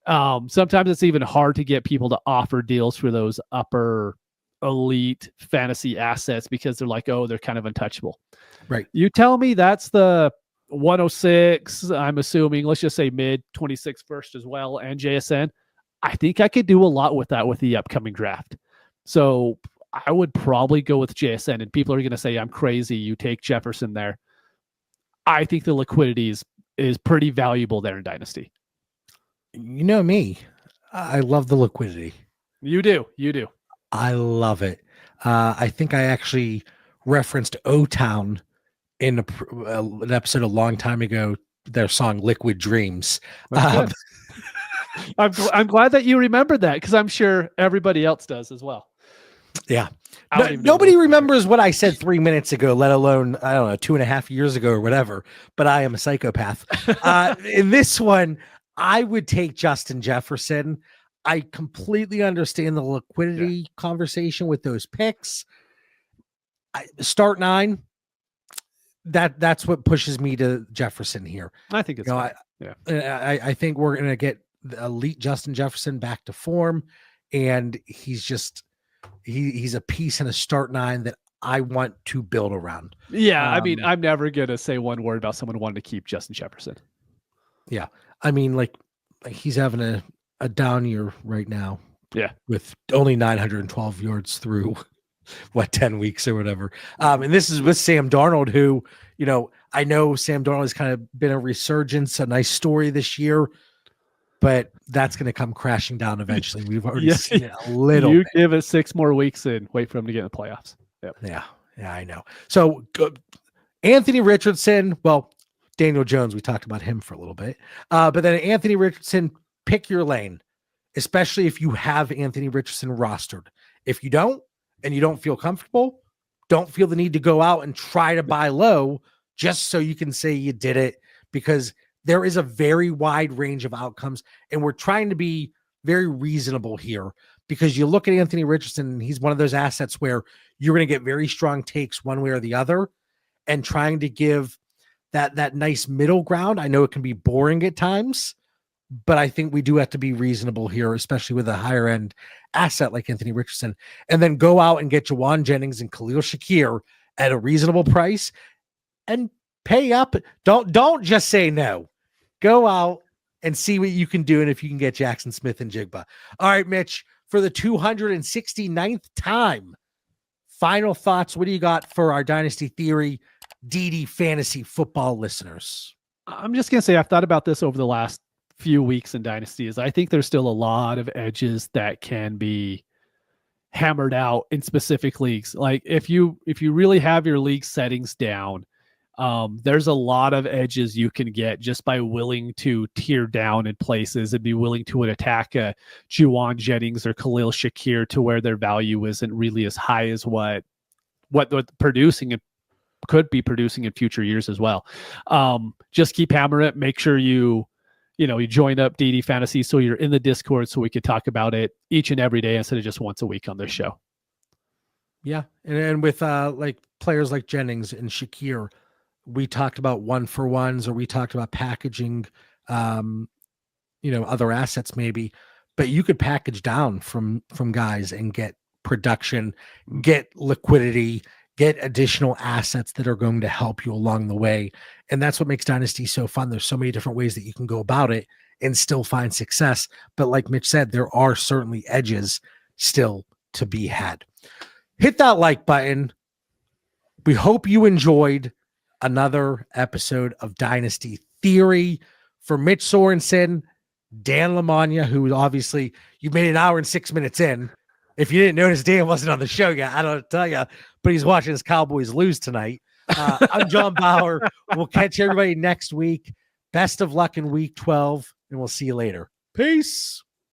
Sometimes it's even hard to get people to offer deals for those upper elite fantasy assets because they're like, oh, they're kind of untouchable.
Right.
You tell me that's the 106, I'm assuming, let's just say mid 26 first as well, and JSN. I think I could do a lot with that with the upcoming draft. So I would probably go with JSN, and people are going to say I'm crazy. You take Jefferson there. I think the liquidity is pretty valuable there in Dynasty.
You know me. I love the liquidity.
You do.
I love it. I think I actually referenced O-Town in an episode a long time ago, their song Liquid Dreams.
I'm glad that you remembered that because I'm sure everybody else does as well.
Yeah. Nobody remembers what I said 3 minutes ago, let alone, 2.5 years ago or whatever, but I am a psychopath. In this one, I would take Justin Jefferson. I completely understand the liquidity conversation with those picks. Start 9. That's what pushes me to Jefferson here.
I think it's
I think we're going to get the elite Justin Jefferson back to form, and he's just he's a piece in a start 9 that I want to build around.
Yeah, I mean, I'm never going to say one word about someone wanting to keep Justin Jefferson.
Yeah. I mean, like he's having a down year right now.
Yeah.
With only 912 yards through 10 weeks or whatever. And this is with Sam Darnold, who, I know Sam Darnold has kind of been a resurgence, a nice story this year, but that's going to come crashing down eventually. We've already seen it a little bit.
Give it 6 more weeks and wait for him to get in the playoffs. Yep.
Yeah, I know. So Anthony Richardson, well, Daniel Jones, we talked about him for a little bit. But then Anthony Richardson, pick your lane, especially if you have Anthony Richardson rostered. If you don't, and you don't feel comfortable, don't feel the need to go out and try to buy low just so you can say you did it, because there is a very wide range of outcomes, and we're trying to be very reasonable here, because you look at Anthony Richardson, and he's one of those assets where you're going to get very strong takes one way or the other, and trying to give that nice middle ground. I know it can be boring at times, but I think we do have to be reasonable here, especially with a higher end asset like Anthony Richardson, and then go out and get Jauan, Jennings, and Khalil Shakir at a reasonable price and pay up. Don't just say no. Go out and see what you can do, and if you can get Jaxon Smith-Njigba. All right, Mitch, for the 269th time, final thoughts. What do you got for our Dynasty Theory DD fantasy football listeners?
I'm just going to say I've thought about this over the last few weeks in Dynasty. I think there's still a lot of edges that can be hammered out in specific leagues. Like if you really have your league settings down, there's a lot of edges you can get just by willing to tear down in places and be willing to attack a Jauan, Jennings, or Khalil Shakir to where their value isn't really as high as what producing and could be producing in future years as well. Just keep hammering it. Make sure you join up DD Fantasy so you're in the Discord so we could talk about it each and every day instead of just once a week on this show.
Yeah, and with like players like Jennings and Shakir, we talked about 1-for-1s, or we talked about packaging, other assets maybe, but you could package down from guys and get production, get liquidity, get additional assets that are going to help you along the way. And that's what makes Dynasty so fun. There's so many different ways that you can go about it and still find success. But like Mitch said, there are certainly edges still to be had. Hit that like button. We hope you enjoyed another episode of Dynasty Theory. For Mitch Sorensen, Dan Lamagna, who obviously you made an hour and 6 minutes in. If you didn't notice, Dan wasn't on the show yet. I don't tell you, but he's watching his Cowboys lose tonight. I'm John Bauer. We'll catch everybody next week. Best of luck in week 12, and we'll see you later. Peace.